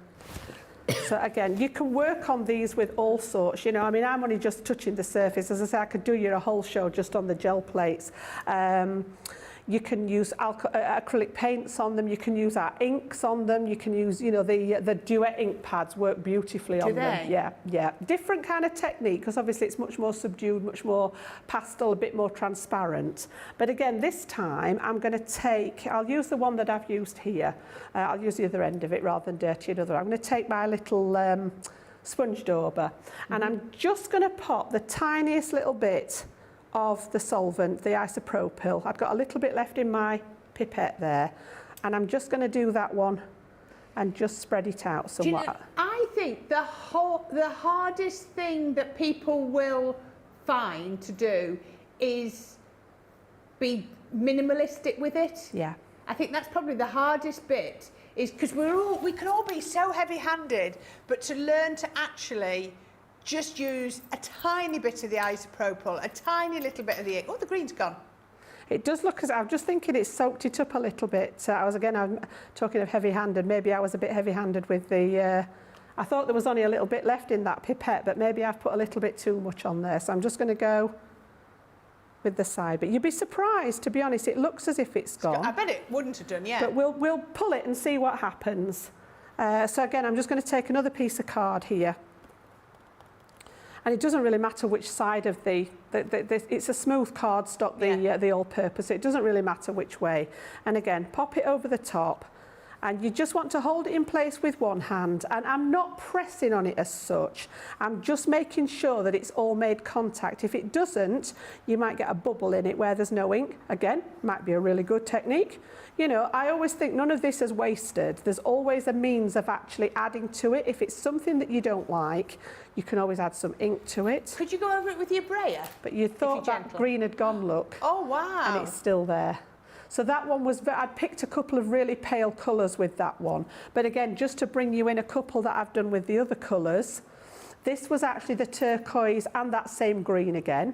So again, you can work on these with all sorts, you know, I mean, I'm only just touching the surface. As I say, I could do you a whole show just on the gel plates. You can use acrylic paints on them, you can use our inks on them, you can use, you know, the duet ink pads work beautifully on them. Yeah. Different kind of technique, because obviously it's much more subdued, much more pastel, a bit more transparent. But again, this time I'm going to I'll use the one that I've used here. I'll use the other end of it rather than dirty another. I'm going to take my little sponge dauber and I'm just going to pop the tiniest little bit of the solvent, the isopropyl. I've got a little bit left in my pipette there, and I'm just going to do that one and just spread it out somewhat. You know, I think the hardest thing that people will find to do is be minimalistic with it. Yeah. I think that's probably the hardest bit, is because we can all be so heavy-handed, but to learn to actually just use a tiny bit of the isopropyl, a tiny little bit of the ink. Oh, the green's gone. It does look as I'm just thinking it's soaked it up a little bit. I'm talking of heavy-handed. Maybe I was a bit heavy-handed with the I thought there was only a little bit left in that pipette, but maybe I've put a little bit too much on there. So I'm just going to go with the side. But you'd be surprised, to be honest, it looks as if it's gone. I bet it wouldn't have done, yeah. But we'll pull it and see what happens. So again, I'm just going to take another piece of card here. And it doesn't really matter which side of it's a smooth cardstock, the all-purpose. It doesn't really matter which way. And again, pop it over the top. And you just want to hold it in place with one hand. And I'm not pressing on it as such. I'm just making sure that it's all made contact. If it doesn't, you might get a bubble in it where there's no ink. Again, might be a really good technique. You know, I always think none of this is wasted. There's always a means of actually adding to it. If it's something that you don't like, you can always add some ink to it. Could you go over it with your brayer? But you thought that green had gone, look. Oh, wow. And it's still there. So that one was, I'd picked a couple of really pale colours with that one. But again, just to bring you in a couple that I've done with the other colours, this was actually the turquoise and that same green again.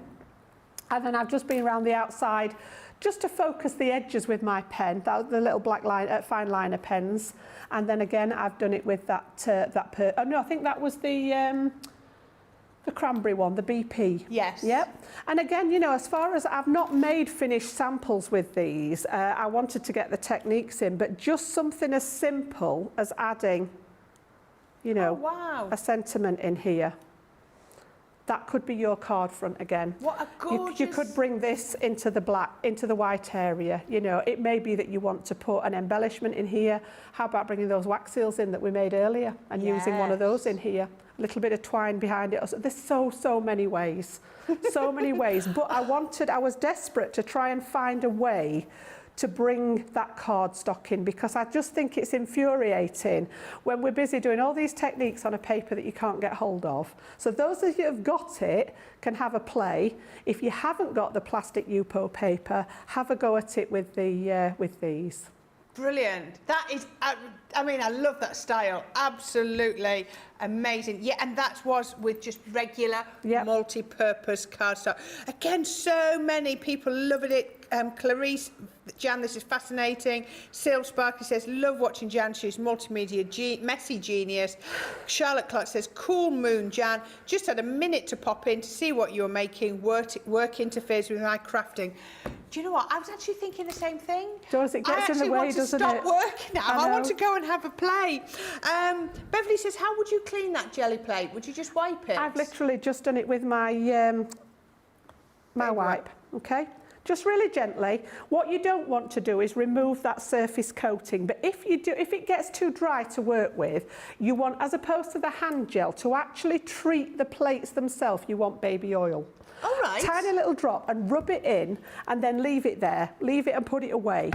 And then I've just been around the outside just to focus the edges with my pen, the little black line, fine liner pens. And then again, I've done it with that, oh no, I think that was the cranberry one, the BP. Yes. Yep. And again, you know, as far as I've not made finished samples with these, I wanted to get the techniques in, but just something as simple as adding, you know, a sentiment in here. That could be your card front again. What a gorgeous... You could bring this into the black, into the white area. You know, it may be that you want to put an embellishment in here. How about bringing those wax seals in that we made earlier and using one of those in here? A little bit of twine behind it. There's so many ways, so many ways. But I was desperate to try and find a way to bring that cardstock in, because I just think it's infuriating when we're busy doing all these techniques on a paper that you can't get hold of. So those of you who have got it can have a play. If you haven't got the plastic Yupo paper, have a go at it with these. Brilliant. That is, I mean, I love that style. Absolutely amazing. Yeah, and that was with just regular multi-purpose cardstock. Again, so many people loving it. Clarice, Jan, this is fascinating. Sil Sparky says, love watching Jan. She's multimedia messy genius. Charlotte Clark says, cool moon, Jan. Just had a minute to pop in to see what you're making. Work interferes with my crafting. Do you know what? I was actually thinking the same thing. Does it get in the way, doesn't it? I actually want to stop working now. I want to go and have a play. Beverly says, how would you clean that jelly plate? Would you just wipe it? I've literally just done it with my my wipe. Okay. Just really gently. What you don't want to do is remove that surface coating. But if it gets too dry to work with, you want, as opposed to the hand gel, to actually treat the plates themselves, you want baby oil. All right. Tiny little drop and rub it in and then leave it there. Leave it and put it away.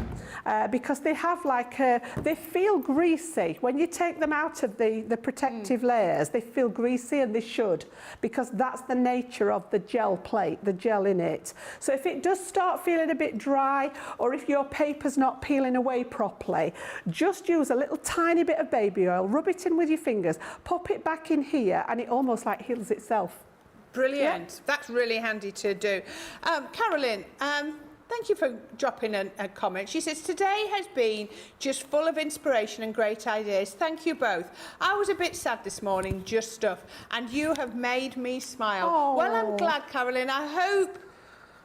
Because they have like they feel greasy. When you take them out of the protective layers, they feel greasy, and they should, because that's the nature of the gel plate, the gel in it. So if it does start feeling a bit dry, or if your paper's not peeling away properly, just use a little tiny bit of baby oil, rub it in with your fingers, pop it back in here, and it almost like heals itself. Brilliant. Yeah. That's really handy to do. Carolyn, thank you for dropping a comment. She says, today has been just full of inspiration and great ideas. Thank you both. I was a bit sad this morning, just stuff, and you have made me smile. Oh. Well, I'm glad, Carolyn. I hope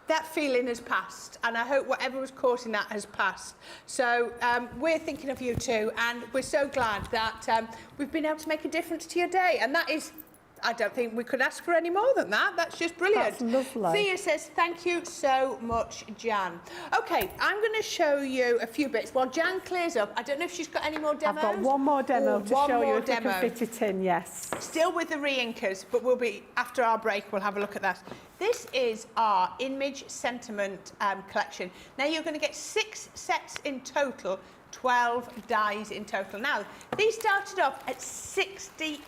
that feeling has passed, and I hope whatever was causing that has passed. So we're thinking of you too, and we're so glad that we've been able to make a difference to your day, and that is, I don't think we could ask for any more than that. That's just brilliant. That's lovely. Thea says, thank you so much, Jan. OK, I'm going to show you a few bits. While Jan clears up, I don't know if she's got any more demos. I've got one more demo to show you if we demo. can fit it in, yes. Still with the Reinkers, but we'll be, after our break, we'll have a look at that. This is our image sentiment collection. Now, you're going to get 6 sets in total, 12 dies in total. Now, these started off at £60.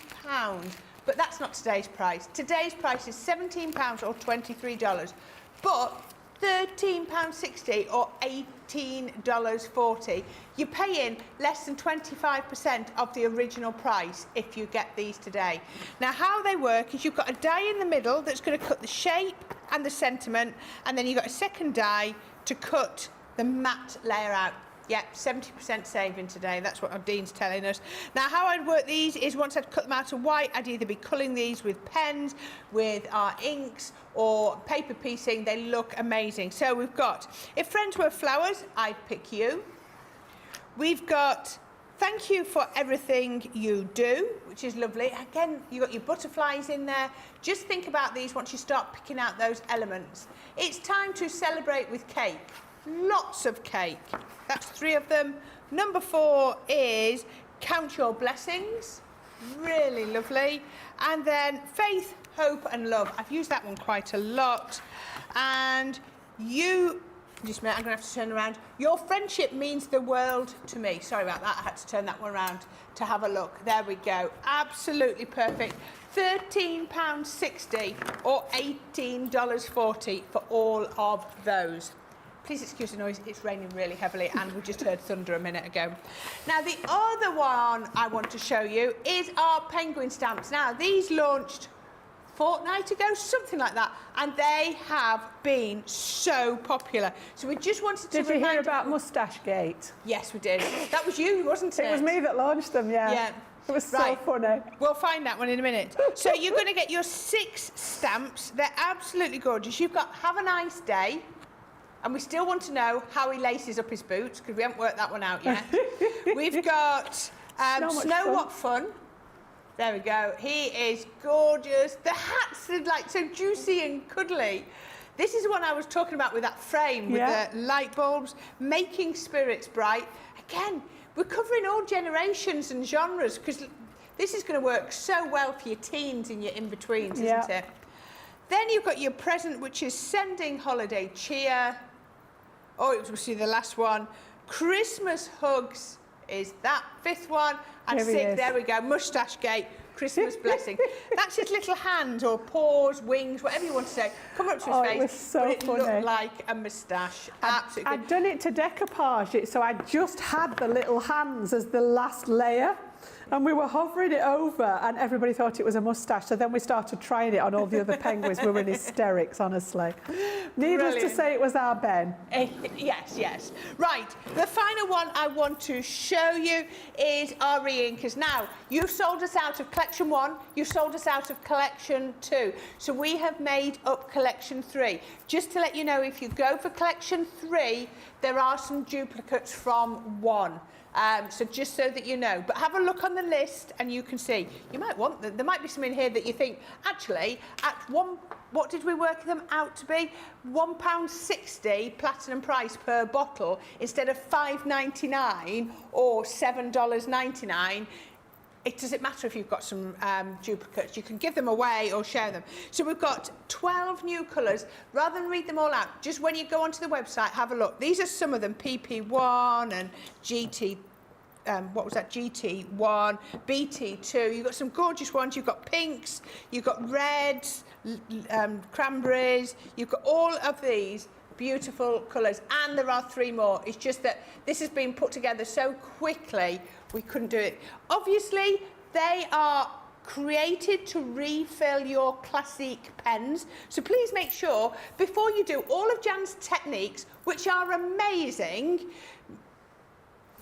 But that's not today's price. Today's price is £17 or $23, but £13.60 or $18.40. You're paying less than 25% of the original price if you get these today. Now, how they work is you've got a die in the middle that's going to cut the shape and the sentiment, and then you've got a second die to cut the matte layer out. Yeah, 70% saving today. That's what our Dean's telling us. Now, how I'd work these is once I'd cut them out of white, I'd either be colouring these with pens, with our inks, or paper piecing. They look amazing. So we've got, if friends were flowers, I'd pick you. We've got thank you for everything you do, which is lovely. Again, you've got your butterflies in there. Just think about these once you start picking out those elements. It's time to celebrate with cake. Lots of cake. That's 3 of them. Number 4 is count your blessings. Really lovely. And then faith, hope and love. I've used that one quite a lot. And you... Just a minute, I'm going to have to turn around. Your friendship means the world to me. Sorry about that. I had to turn that one around to have a look. There we go. Absolutely perfect. £13.60 or $18.40 for all of those. Please excuse the noise. It's raining really heavily and we just heard thunder a minute ago. Now, the other one I want to show you is our penguin stamps. Now, these launched fortnight ago, something like that, and they have been so popular. So we just wanted to Did you hear about Moustache Gate? Yes, we did. That was you, wasn't it? It was me that launched them, yeah. Yeah. It was so funny. We'll find that one in a minute. So you're going to get your 6 stamps. They're absolutely gorgeous. You've got Have a Nice Day, and we still want to know how he laces up his boots, because we haven't worked that one out yet. We've got Snow What Fun. There we go. He is gorgeous. The hats are like so juicy and cuddly. This is the one I was talking about with that frame, with the light bulbs, making spirits bright. Again, we're covering all generations and genres, because this is going to work so well for your teens and your in-betweens, isn't it? Then you've got your present, which is sending holiday cheer. Oh, it was see the last one. Christmas hugs is that 5th one. And 6th, there we go, Moustache Gate, Christmas blessing. That's his little hand or paws, wings, whatever you want to say. Come up to his face. It was so but it funny. looked like a moustache. Absolutely. I'd done it to decoupage it, so I just had the little hands as the last layer. And we were hovering it over and everybody thought it was a moustache. So then we started trying it on all the other penguins. We were in hysterics, honestly. Needless to say, it was our Ben. Yes, yes. Right, the final one I want to show you is our Reinkers. Now, you've sold us out of collection 1, you've sold us out of collection 2. So we have made up collection 3. Just to let you know, if you go for collection 3, there are some duplicates from 1. So just so that you know, but have a look on the list and you can see. You might want them. There might be some in here that you think, actually, at what did we work them out to be? £1.60 platinum price per bottle instead of $5.99 or $7.99. It doesn't matter if you've got some duplicates. You can give them away or share them. So we've got 12 new colours. Rather than read them all out, just when you go onto the website, have a look. These are some of them, PP1 and GT, what was that, GT1, BT2. You've got some gorgeous ones. You've got pinks, you've got reds, cranberries. You've got all of these beautiful colours, and there are 3 more. It's just that this has been put together so quickly, we couldn't do it. Obviously, they are created to refill your classic pens, so please make sure, before you do all of Jan's techniques, which are amazing,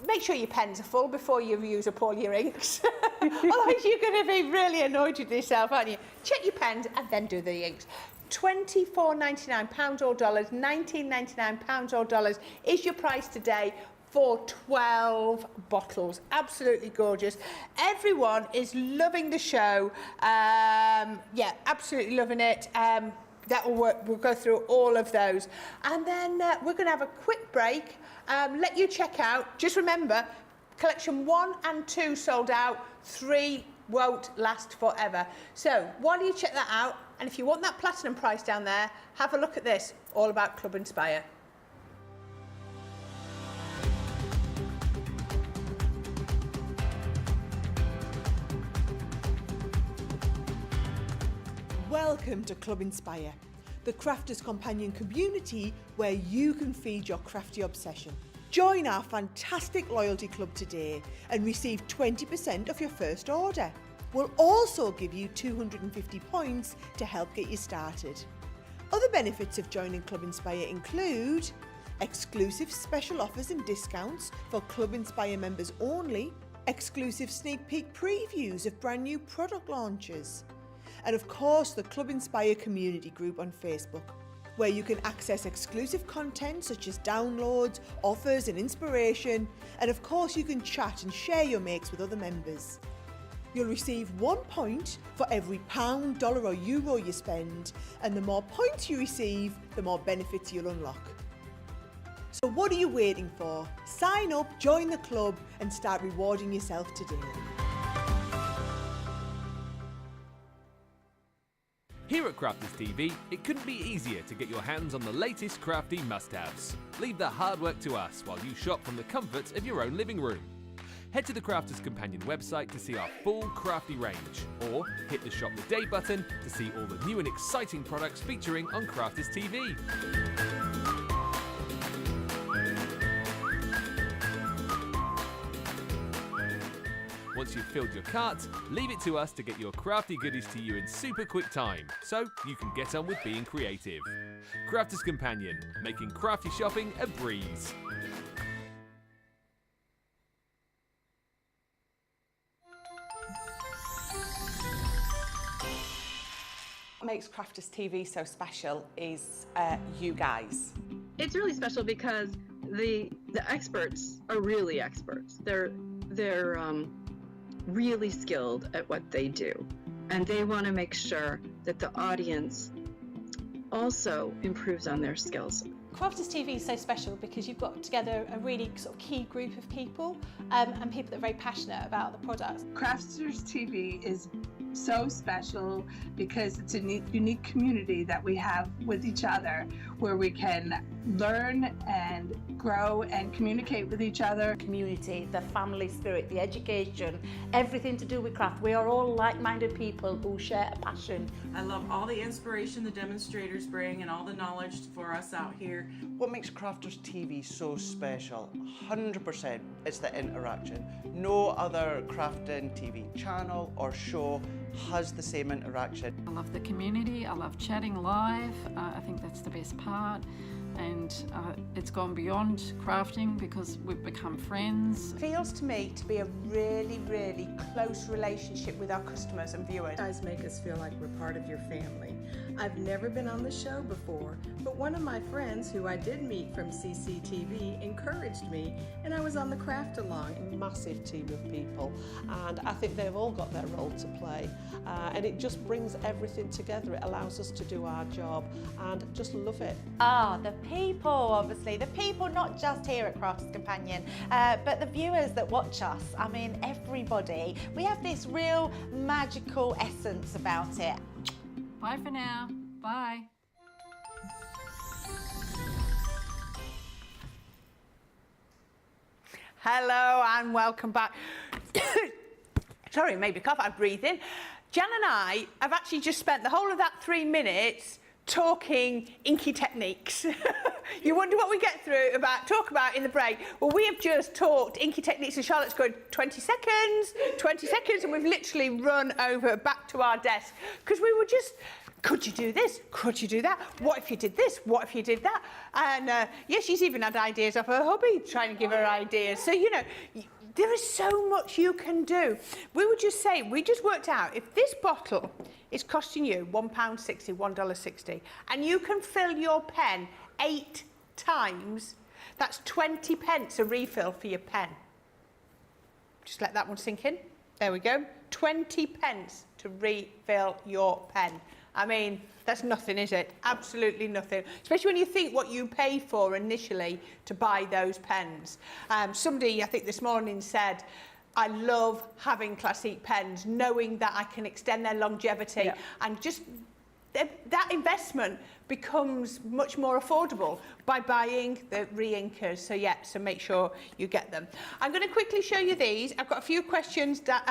make sure your pens are full before you use up all your inks. Otherwise, you're going to be really annoyed with yourself, aren't you? Check your pens and then do the inks. £24.99 pounds or dollars, £19.99 pounds or dollars is your price today for 12 bottles. Absolutely gorgeous. Everyone is loving the show. Yeah, absolutely loving it. That will work. We'll go through all of those. And then we're going to have a quick break. Let you check out. Just remember, collection 1 and 2 sold out. 3 won't last forever. So while you check that out, and if you want that platinum price down there, have a look at this, all about Club Inspire. Welcome to Club Inspire, the crafters' companion community where you can feed your crafty obsession. Join our fantastic loyalty club today and receive 20% of your first order. We'll also give you 250 points to help get you started. Other benefits of joining Club Inspire include exclusive special offers and discounts for Club Inspire members only, exclusive sneak peek previews of brand new product launches, and of course the Club Inspire community group on Facebook, where you can access exclusive content such as downloads, offers and inspiration, and of course you can chat and share your makes with other members. You'll receive 1 point for every pound, dollar or euro you spend, and the more points you receive, the more benefits you'll unlock. So what are you waiting for? Sign up, join the club and start rewarding yourself today. Here at Crafters TV, it couldn't be easier to get your hands on the latest crafty must-haves. Leave the hard work to us while you shop from the comforts of your own living room. Head to the Crafters Companion website to see our full crafty range, or hit the Shop the Day button to see all the new and exciting products featuring on Crafters TV. Once you've filled your cart, leave it to us to get your crafty goodies to you in super quick time, so you can get on with being creative. Crafters Companion, making crafty shopping a breeze. What makes Crafters TV so special is you guys. It's really special because the experts are really experts. They're really skilled at what they do, and they want to make sure that the audience also improves on their skills. Crafters TV is so special because you've got together a really sort of key group of people and people that are very passionate about the products. Crafters TV is so special because it's a unique community that we have with each other, where we can learn and grow and communicate with each other. Community, the family spirit, the education, everything to do with craft. We are all like-minded people who share a passion. I love all the inspiration the demonstrators bring and all the knowledge for us out here. What makes Crafters TV so special? 100% it's the interaction. No other crafting TV channel or show has the same interaction. I love the community, I love chatting live, I think that's the best part. And it's gone beyond crafting because we've become friends. It feels to me to be a really, really close relationship with our customers and viewers. You guys make us feel like we're part of your family. I've never been on the show before, but one of my friends who I did meet from CCTV encouraged me, and I was on the craft along. Massive team of people, and I think they've all got their role to play, and it just brings everything together. It allows us to do our job and just love it. The people, obviously. The people not just here at Crafters Companion, but the viewers that watch us. I mean, everybody. We have this real magical essence about it. Bye for now. Bye. Hello and welcome back. Sorry, maybe cough, I breathe in. Jan and I have actually just spent the whole of that 3 minutes talking inky techniques. You wonder what we get through talk about in the break. Well, we have just talked inky techniques and Charlotte's going 20 seconds, and we've literally run over back to our desk because we were just, could you do this? Could you do that? What if you did this? What if you did that? And yeah, she's even had ideas of her hubby trying to give her ideas. So, you know, there is so much you can do. We were just saying, we just worked out if this bottle is costing you £1.60, $1.60, and you can fill your pen 8 times, that's 20 pence a refill for your pen. Just let that one sink in. There we go. 20 pence to refill your pen. I mean, that's nothing, is it? Absolutely nothing. Especially when you think what you pay for initially to buy those pens. Somebody, I think this morning, said, I love having classic pens, knowing that I can extend their longevity, and just that investment becomes much more affordable by buying the Reinkers. So yeah, so make sure you get them. I'm going to quickly show you these. I've got a few questions that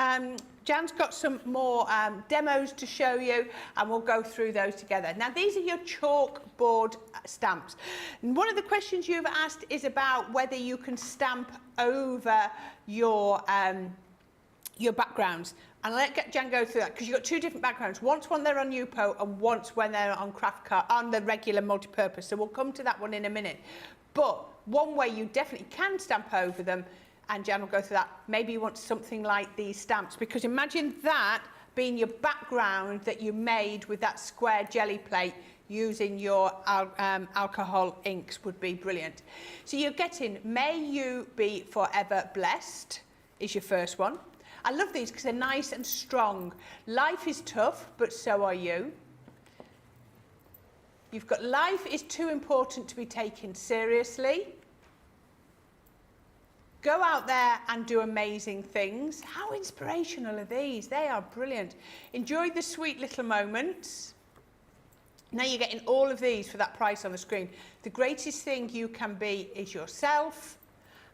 Jan's got some more demos to show you, and we'll go through those together. Now, these are your chalkboard stamps. And one of the questions you've asked is about whether you can stamp over your backgrounds. And I'll let Jan go through that because you've got 2 different backgrounds. Once when they're on Yupo and once when they're on on the regular multi-purpose. So we'll come to that one in a minute. But one way you definitely can stamp over them, and Jan will go through that, maybe you want something like these stamps, because imagine that being your background that you made with that square jelly plate using your alcohol inks would be brilliant. So you're getting May You Be Forever Blessed is your first one. I love these because they're nice and strong. Life is tough, but so are you. You've got Life is Too Important to Be Taken Seriously. Go out there and do amazing things. How inspirational are these? They are brilliant. Enjoy the sweet little moments. Now you're getting all of these for that price on the screen. The greatest thing you can be is yourself.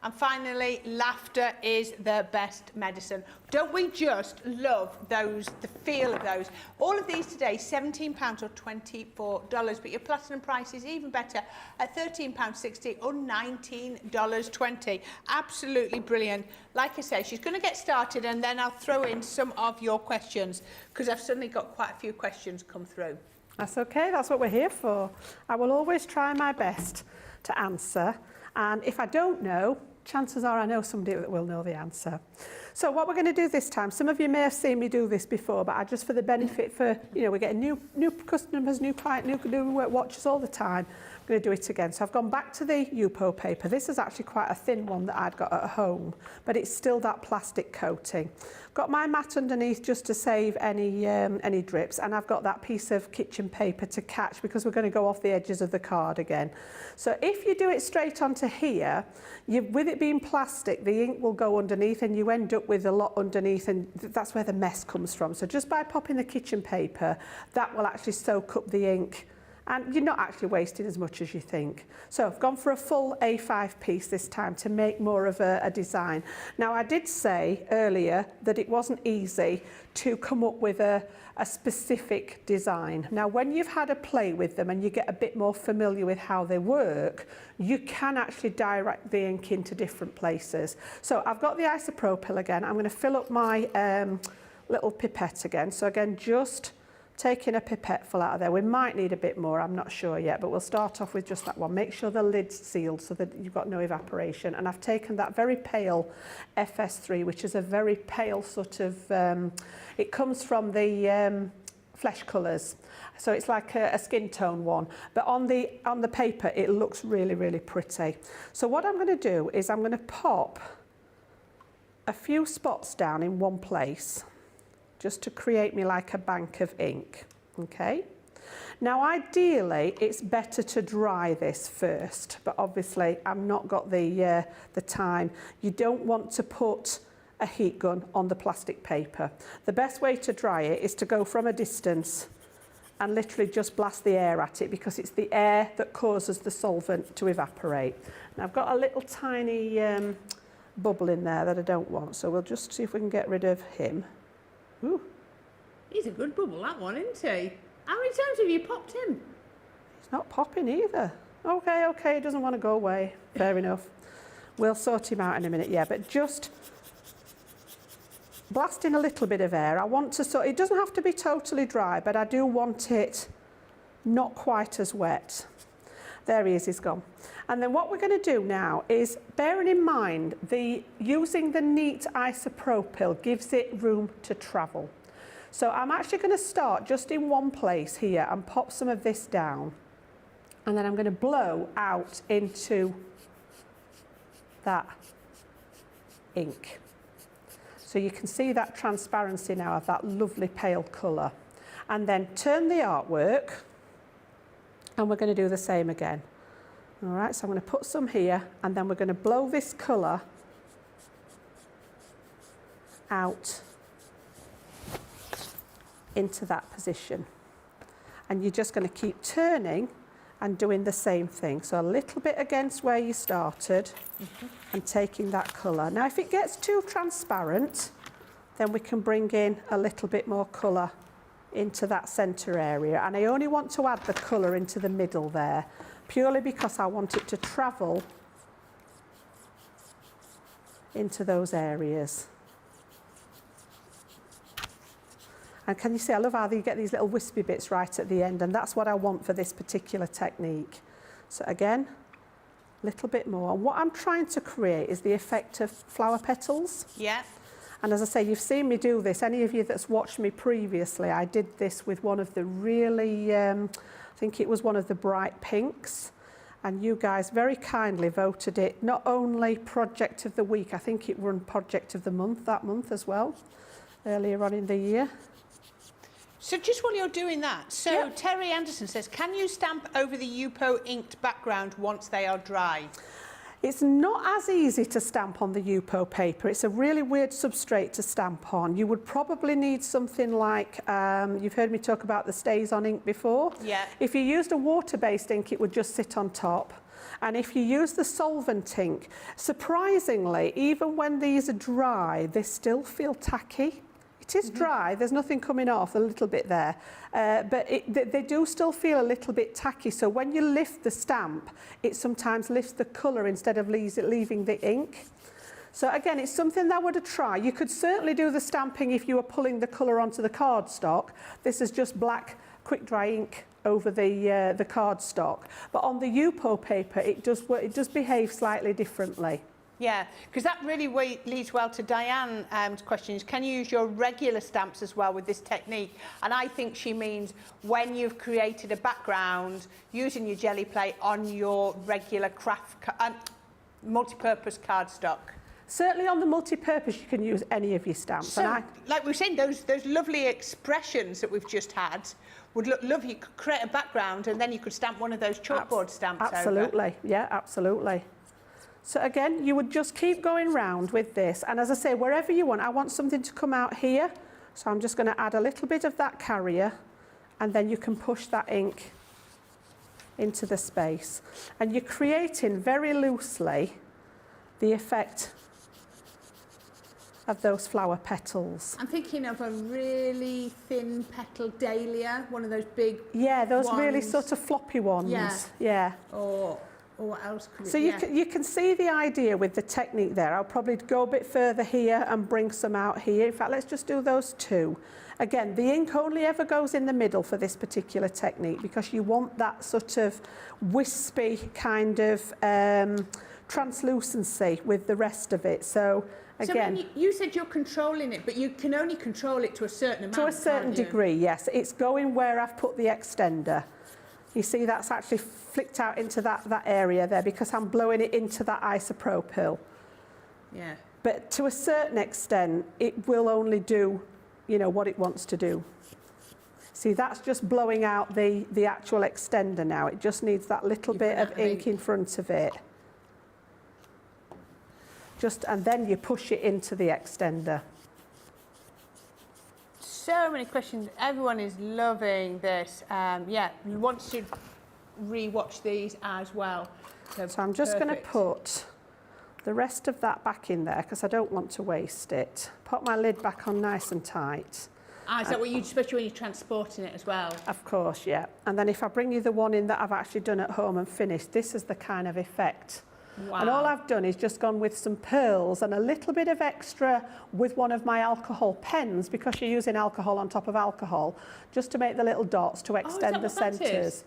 And finally, laughter is the best medicine. Don't we just love those, the feel of those? All of these today, £17 or $24, but your platinum price is even better at £13.60 or $19.20. Absolutely brilliant. Like I say, she's going to get started and then I'll throw in some of your questions because I've suddenly got quite a few questions come through. That's okay, that's what we're here for. I will always try my best to answer, and if I don't know, chances are I know somebody that will know the answer. So what we're going to do this time, some of you may have seen me do this before, but I just for the benefit for, you know, we're getting new customers, new clients, new watchers all the time. I'm going to do it again. So I've gone back to the Yupo paper. This is actually quite a thin one that I'd got at home, but it's still that plastic coating. Got my mat underneath just to save any drips, and I've got that piece of kitchen paper to catch because we're going to go off the edges of the card again. So if you do it straight onto here, with it being plastic, the ink will go underneath and you end up with a lot underneath, and that's where the mess comes from. So just by popping the kitchen paper, that will actually soak up the ink and you're not actually wasting as much as you think. So I've gone for a full A5 piece this time to make more of a design. Now I did say earlier that it wasn't easy to come up with a specific design. Now when you've had a play with them and you get a bit more familiar with how they work, you can actually direct the ink into different places. So I've got the isopropyl again. I'm going to fill up my little pipette again. So again, just taking a pipette full out of there. We might need a bit more, I'm not sure yet, but we'll start off with just that one. Make sure the lid's sealed so that you've got no evaporation. And I've taken that very pale FS3, which is a very pale sort of, it comes from the flesh colours. So it's like a skin tone one, but on the paper, it looks really, really pretty. So what I'm going to do is I'm going to pop a few spots down in one place, just to create me like a bank of ink, okay? Now ideally it's better to dry this first, but obviously I've not got the time. You don't want to put a heat gun on the plastic paper. The best way to dry it is to go from a distance and literally just blast the air at it, because it's the air that causes the solvent to evaporate. Now I've got a little tiny bubble in there that I don't want, so we'll just see if we can get rid of him. Ooh. He's a good bubble, that one, isn't he? How many times have you popped him? He's not popping either. Okay, he doesn't want to go away. Fair enough. We'll sort him out in a minute, yeah, but just blasting a little bit of air. I want to sort, it doesn't have to be totally dry, but I do want it not quite as wet. There he is, he's gone. And then what we're going to do now is, bearing in mind, using the neat isopropyl gives it room to travel. So I'm actually going to start just in one place here and pop some of this down. And then I'm going to blow out into that ink. So you can see that transparency now of that lovely pale colour. And then turn the artwork, and we're going to do the same again. All right, so I'm going to put some here, and then we're going to blow this colour out into that position. And you're just going to keep turning and doing the same thing. So a little bit against where you started, and taking that colour. Now, if it gets too transparent, then we can bring in a little bit more colour into that centre area. And I only want to add the colour into the middle there, purely because I want it to travel into those areas. And can you see, I love how you get these little wispy bits right at the end, and that's what I want for this particular technique. So again, a little bit more. And what I'm trying to create is the effect of flower petals. Yeah. And as I say, you've seen me do this. Any of you that's watched me previously, I did this with one of the really, I think it was one of the bright pinks. And you guys very kindly voted it not only Project of the Week, I think it won Project of the Month that month as well, earlier on in the year. So just while you're doing that, so Terry Anderson says, can you stamp over the Yupo inked background once they are dry? It's not as easy to stamp on the Yupo paper. It's a really weird substrate to stamp on. You would probably need something like, you've heard me talk about the stays on ink before. Yeah. If you used a water-based ink, it would just sit on top. And if you use the solvent ink, surprisingly, even when these are dry, they still feel tacky. It is dry, there's nothing coming off, a little bit there, but they do still feel a little bit tacky. So when you lift the stamp, it sometimes lifts the colour instead of leaving the ink. So again, it's something that I would try. You could certainly do the stamping if you were pulling the colour onto the cardstock. This is just black quick dry ink over the cardstock. But on the Yupo paper, it does behave slightly differently. Yeah, because that really leads well to Diane's questions. Can you use your regular stamps as well with this technique? And I think she means when you've created a background using your jelly plate on your regular multi-purpose cardstock. Certainly on the multi-purpose, you can use any of your stamps. So, and like we were saying, those lovely expressions that we've just had would look lovely. You could create a background and then you could stamp one of those chalkboard stamps absolutely, over. Yeah, absolutely. So again, you would just keep going round with this. And as I say, wherever you want, I want something to come out here. So I'm just going to add a little bit of that carrier and then you can push that ink into the space. And you're creating very loosely the effect of those flower petals. I'm thinking of a really thin petal dahlia, one of those big those ones. really sort of floppy ones. Yeah. Or what else could it So you can see the idea with the technique there. I'll probably go a bit further here and bring some out here. In fact, let's just do those two. Again, the ink only ever goes in the middle for this particular technique because you want that sort of wispy kind of translucency with the rest of it. So again, so you said you're controlling it, but you can only control it to a certain amount. To a certain degree, yes. It's going where I've put the extender. You see that's actually flicked out into that area there because I'm blowing it into that isopropyl. Yeah. But to a certain extent, it will only do, you know, what it wants to do. See, that's just blowing out the actual extender now. It just needs that little bit of ink in front of it. And then you push it into the extender. So many questions. Everyone is loving this. Yeah, wants to re-watch these as well. So I'm just going to put the rest of that back in there because I don't want to waste it. Put my lid back on nice and tight. Is that what you, especially when you're transporting it as well? Of course, yeah. And then if I bring you the one in that I've actually done at home and finished, this is the kind of effect. Wow. And all I've done is just gone with some pearls and a little bit of extra with one of my alcohol pens because you're using alcohol on top of alcohol just to make the little dots to extend the centres.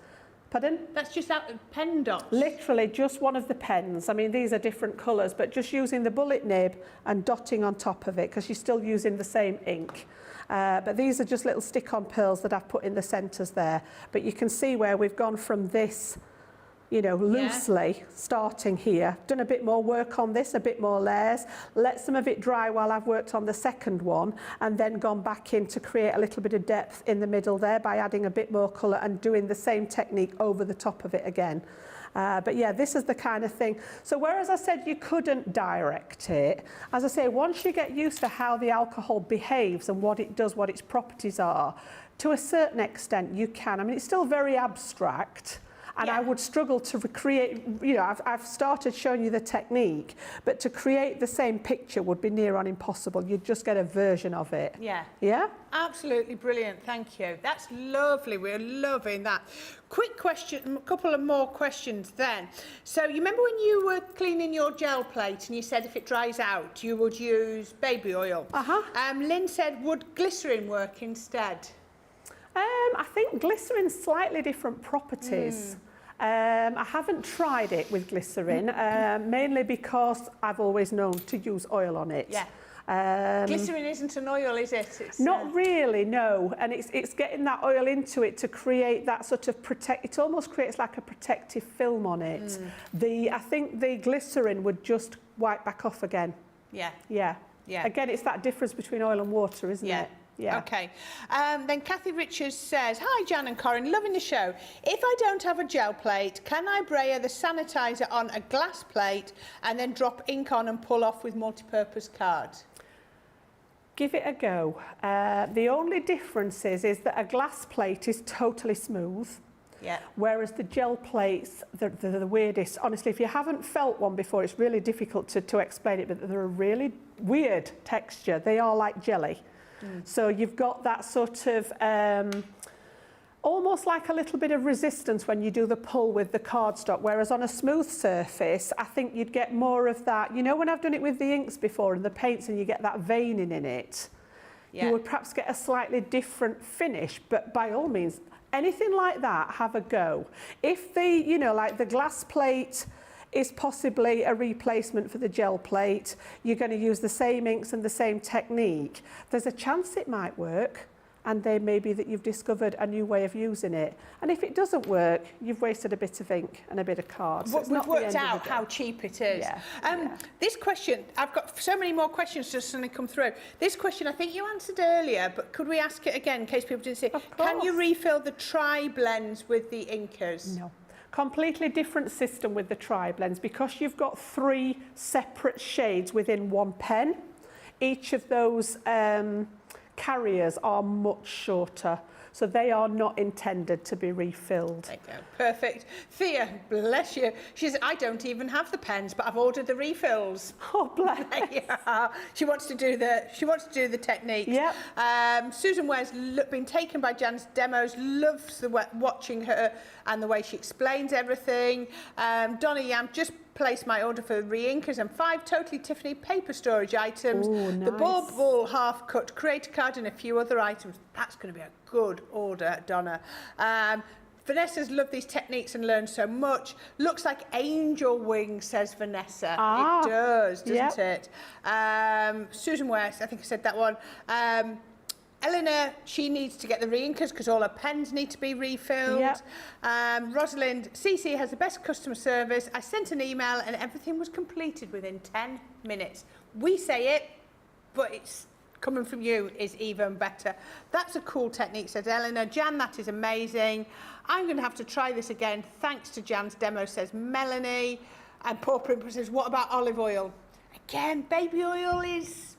Pardon? That's just pen dots? Literally just one of the pens. I mean, these are different colours, but just using the bullet nib and dotting on top of it because you're still using the same ink. But these are just little stick-on pearls that I've put in the centres there. But you can see where we've gone from this, you know, loosely starting here. Done a bit more work on this, a bit more layers. Let some of it dry while I've worked on the second one and then gone back in to create a little bit of depth in the middle there by adding a bit more colour and doing the same technique over the top of it again. But yeah, this is the kind of thing. So whereas I said you couldn't direct it, as I say, once you get used to how the alcohol behaves and what it does, what its properties are, to a certain extent you can. I mean, it's still very abstract. And I would struggle to recreate, you know, I've started showing you the technique, but to create the same picture would be near on impossible. You'd just get a version of it. Yeah. Yeah? Absolutely brilliant, thank you. That's lovely, we're loving that. Quick question, a couple of more questions then. So you remember when you were cleaning your gel plate and you said if it dries out, you would use baby oil? Lynn said, would glycerin work instead? I think glycerin's slightly different properties. I haven't tried it with glycerin, mainly because I've always known to use oil on it. Yeah. Glycerin isn't an oil, is it? It's, not really, no. And it's getting that oil into it to create that sort of it almost creates like a protective film on it. I think the glycerin would just wipe back off again. Yeah. Yeah. Yeah. Again, it's that difference between oil and water, isn't it? Yeah. Okay. Then Kathy Richards says, hi Jan and Corrine, loving the show. If I don't have a gel plate, can I brayer the sanitizer on a glass plate and then drop ink on and pull off with multi-purpose cards? Give it a go. The only difference is that a glass plate is totally smooth. Yeah. Whereas the gel plates, they're the weirdest. Honestly, if you haven't felt one before, it's really difficult to explain it, but they're a really weird texture. They are like jelly. So you've got that sort of almost like a little bit of resistance when you do the pull with the cardstock, whereas on a smooth surface, I think you'd get more of that. You know, when I've done it with the inks before and the paints and you get that veining in it, you would perhaps get a slightly different finish, but by all means, anything like that, have a go. If like the glass plate is possibly a replacement for the gel plate, you're going to use the same inks and the same technique, there's a chance it might work, and then maybe that you've discovered a new way of using it. And if it doesn't work, you've wasted a bit of ink and a bit of card. So We've worked out how cheap it is. This question, I've got so many more questions just suddenly come through. This question, I think you answered earlier, but could we ask it again in case people didn't see it? Can you refill the tri-blends with the inkers? No. Completely different system with the tri-blends because you've got 3 separate shades within one pen. Each of those carriers are much shorter, so they are not intended to be refilled. There you go. Perfect. Thea, bless you. She says, I don't even have the pens, but I've ordered the refills. Oh, bless. Yeah. She wants to do the technique. Yeah. Susan Ware's been taken by Jan's demos, loves watching her and the way she explains everything. Donna Yam just placed my order for Reinkers and 5 Totally Tiffany paper storage items. Ooh, nice. The ball half cut creator card and a few other items. That's going to be a good order, Donna. Vanessa's loved these techniques and learned so much. Looks like angel wings, says Vanessa. It does, doesn't it? Susan West, I think I said that one. Eleanor, she needs to get the Reinkers because all her pens need to be refilled. Rosalind, CC has the best customer service. I sent an email and everything was completed within 10 minutes. We say it, but it's coming from you is even better. That's a cool technique, says Eleanor. Jan, that is amazing. I'm going to have to try this again. Thanks to Jan's demo, says Melanie. And Paul Primper says, what about olive oil? Again, baby oil is...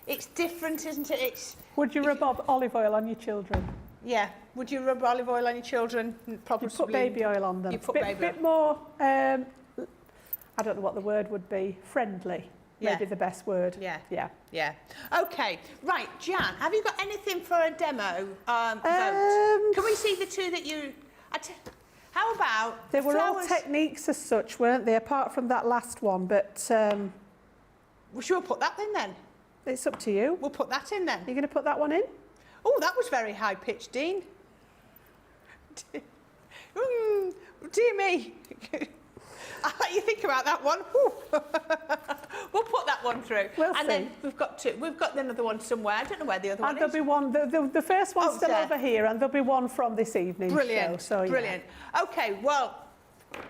It's different, isn't it? Would you rub olive oil on your children? Yeah. Would you rub olive oil on your children? Probably. You put baby oil on them. You put bit more, I don't know what the word would be, friendly. Maybe the best word. Yeah. Okay. Right, Jan, have you got anything for a demo vote? Can we see the 2 that you... how about They were flowers? all techniques as such, weren't they? Apart from that last one, but... we should put that in then. It's up to you. We'll put that in then. You're going to put that one in? Oh, that was very high-pitched, Dean. Dear me. I'll let you think about that one. We'll put that one through. We'll see. Then we've got another one somewhere. I don't know where the other one is. And there'll be one, the first one's still over here, and there'll be one from this evening. Brilliant, show, so, brilliant. Okay, well,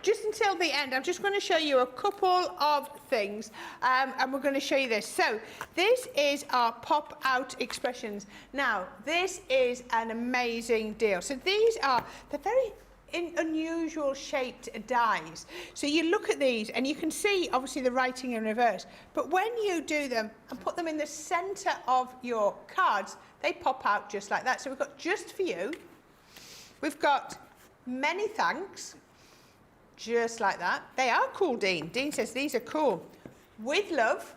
just until the end, I'm just going to show you a couple of things, and we're going to show you this. So, this is our pop-out expressions. Now, this is an amazing deal. So, they're very unusual shaped dies. So you look at these and you can see obviously the writing in reverse, but when you do them and put them in the center of your cards, they pop out just like that. So we've got just for you, we've got many thanks, just like that. They are cool, Dean. Dean says these are cool. With love.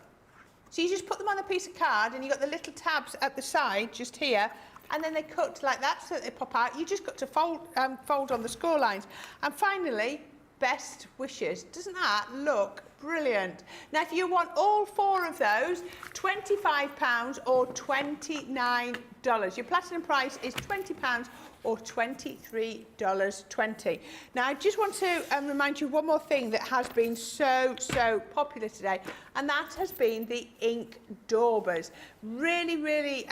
So you just put them on a piece of card and you've got the little tabs at the side just here, and then they cut like that so that they pop out. You just got to fold on the score lines. And finally, best wishes. Doesn't that look brilliant? Now, if you want all 4 of those, £25 or $29. Your platinum price is £20 or $23.20. Now, I just want to remind you one more thing that has been so popular today, and that has been the ink daubers. Really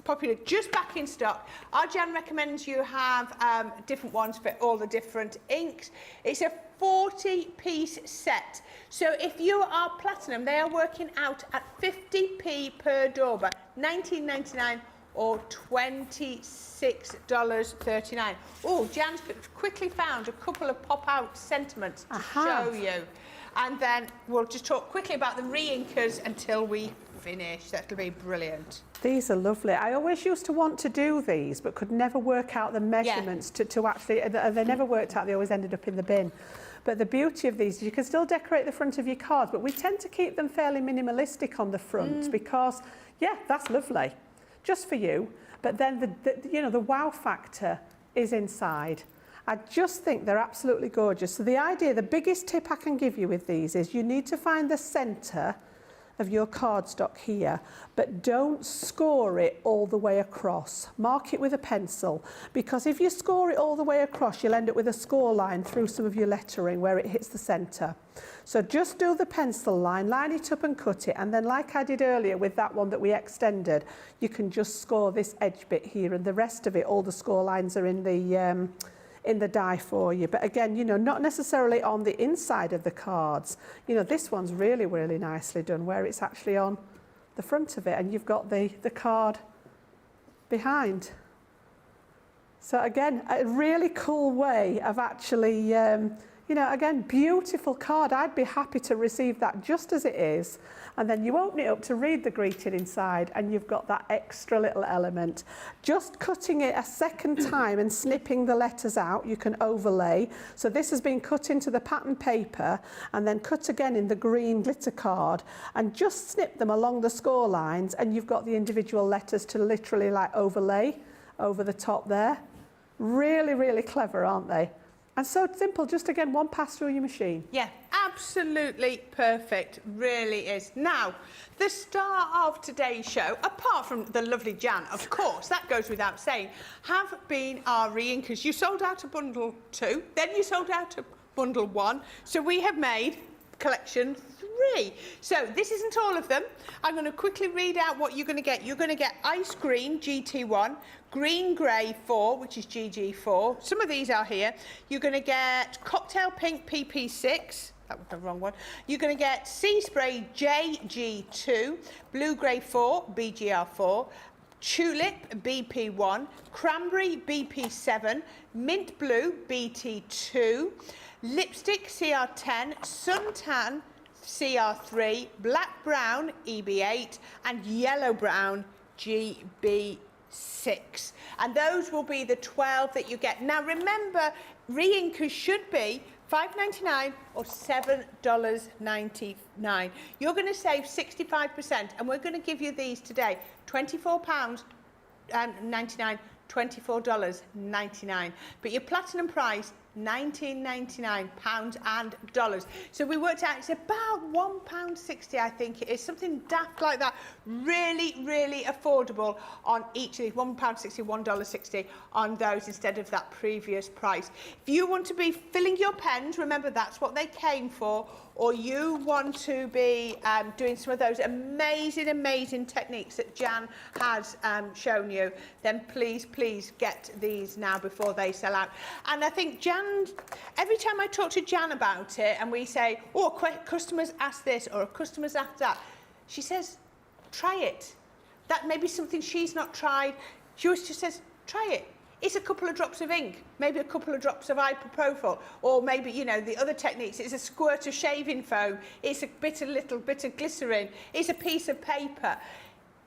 popular, just back in stock. Our Jan recommends you have different ones for all the different inks. It's a 40-piece set. So if you are platinum, they are working out at 50p per dauber, $19.99 or $26.39. Oh, Jan's quickly found a couple of pop-out sentiments to show you. And then we'll just talk quickly about the Reinkers until we finish. That'll be brilliant. These are lovely. I always used to want to do these, but could never work out the measurements to actually, they never worked out, they always ended up in the bin. But the beauty of these is you can still decorate the front of your cards, but we tend to keep them fairly minimalistic on the front because, yeah, that's lovely, just for you. But then, you know, the wow factor is inside. I just think they're absolutely gorgeous. So the idea, the biggest tip I can give you with these is you need to find the centre of your cardstock here, but don't score it all the way across. Mark it with a pencil, because if you score it all the way across, you'll end up with a score line through some of your lettering where it hits the centre. So just do the pencil line, line it up and cut it, and then like I did earlier with that one that we extended, you can just score this edge bit here, and the rest of it, all the score lines are in the die for you. But again, you know, not necessarily on the inside of the cards. You know, this one's really nicely done where it's actually on the front of it and you've got the card behind. So again, a really cool way of actually, you know, again, beautiful card. I'd be happy to receive that just as it is. And then you open it up to read the greeting inside and you've got that extra little element. Just cutting it a second time and snipping the letters out, you can overlay. So this has been cut into the pattern paper and then cut again in the green glitter card and just snip them along the score lines and you've got the individual letters to literally like overlay over the top there. Really clever, aren't they? And so simple, just again, one pass through your machine. Yeah, absolutely perfect, really is. Now, the star of today's show, apart from the lovely Jan, of course, that goes without saying, have been our Reinkers. You sold out a bundle 2, then you sold out a bundle 1, so we have made collection 3. So this isn't all of them. I'm going to quickly read out what you're going to get. You're going to get ice green GT1, green grey 4, which is GG4. Some of these are here. You're going to get cocktail pink PP6. That was the wrong one. You're going to get sea spray JG2, blue grey 4, BGR4, tulip BP1, cranberry BP7, mint blue BT2, lipstick CR10, suntan CR3, black brown EB8 and yellow brown GB6. And those will be the 12 that you get. Now remember, Reinkers should be $5.99 or $7.99. You're going to save 65% and we're going to give you these today, £24.99, $24.99. But your platinum price, £19.99 and dollars. So we worked out it's about £1.60, I think it is, something daft like that. Really affordable on each of these, £1.60, $1.60 on those instead of that previous price. If you want to be filling your pens, remember that's what they came for, or you want to be doing some of those amazing techniques that Jan has shown you, then please get these now before they sell out. And I think Jan, every time I talk to Jan about it and we say, oh, customers ask this or customers ask that, she says, try it. That may be something she's not tried. She always just says, try it. It's a couple of drops of ink, maybe a couple of drops of isopropyl, or maybe, you know, the other techniques. It's a squirt of shaving foam, it's a little bit of glycerin, it's a piece of paper.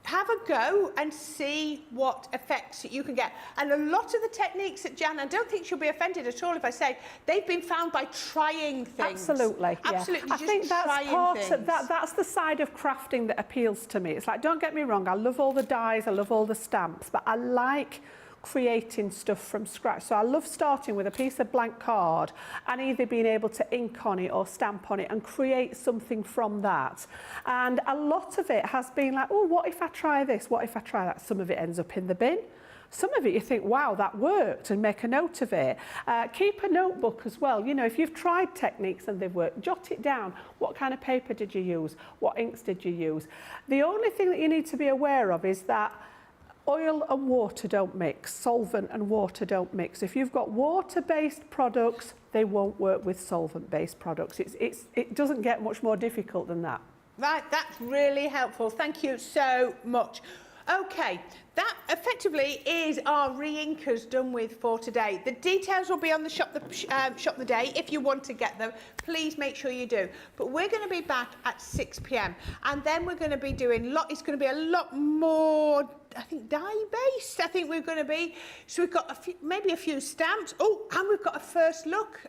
Have a go and see what effects you can get. And a lot of the techniques that Jan, I don't think she'll be offended at all if I say, they've been found by trying things. Absolutely, yeah. Absolutely, I think that's part of that's the side of crafting that appeals to me. It's like, don't get me wrong, I love all the dies, I love all the stamps, but I like creating stuff from scratch. So I love starting with a piece of blank card and either being able to ink on it or stamp on it and create something from that. And a lot of it has been like, oh, what if I try this? What if I try that? Some of it ends up in the bin. some of it you think, wow, that worked, and make a note of it. Keep a notebook as well. You know, if you've tried techniques and they've worked, jot it down. What kind of paper did you use? What inks did you use? The only thing that you need to be aware of is that oil and water don't mix, solvent and water don't mix. If you've got water-based products, they won't work with solvent-based products. It doesn't get much more difficult than that. Right, that's really helpful. Thank you so much. Okay, that effectively is our Reinkers done with for today. The details will be on the shop the day. If you want to get them, please make sure you do. But we're going to be back at 6 p.m. and then we're going to be doing it's going to be a lot more, I think, dye-based. I think we're going to be. So we've got maybe a few stamps. Oh, and we've got a first look.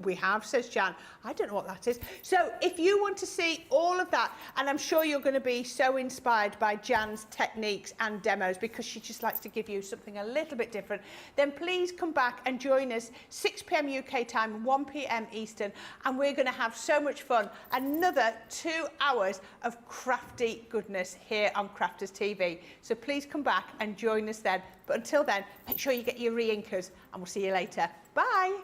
We have, says Jan. I don't know what that is. So if you want to see all of that, and I'm sure you're going to be so inspired by Jan's techniques and demos, because she just likes to give you something a little bit different, then please come back and join us 6 p.m. UK time, 1 p.m. Eastern, and we're going to have so much fun. Another 2 hours of crafty goodness here on Crafters TV. So please come back and join us then. But until then, make sure you get your Reinkers, and we'll see you later. Bye.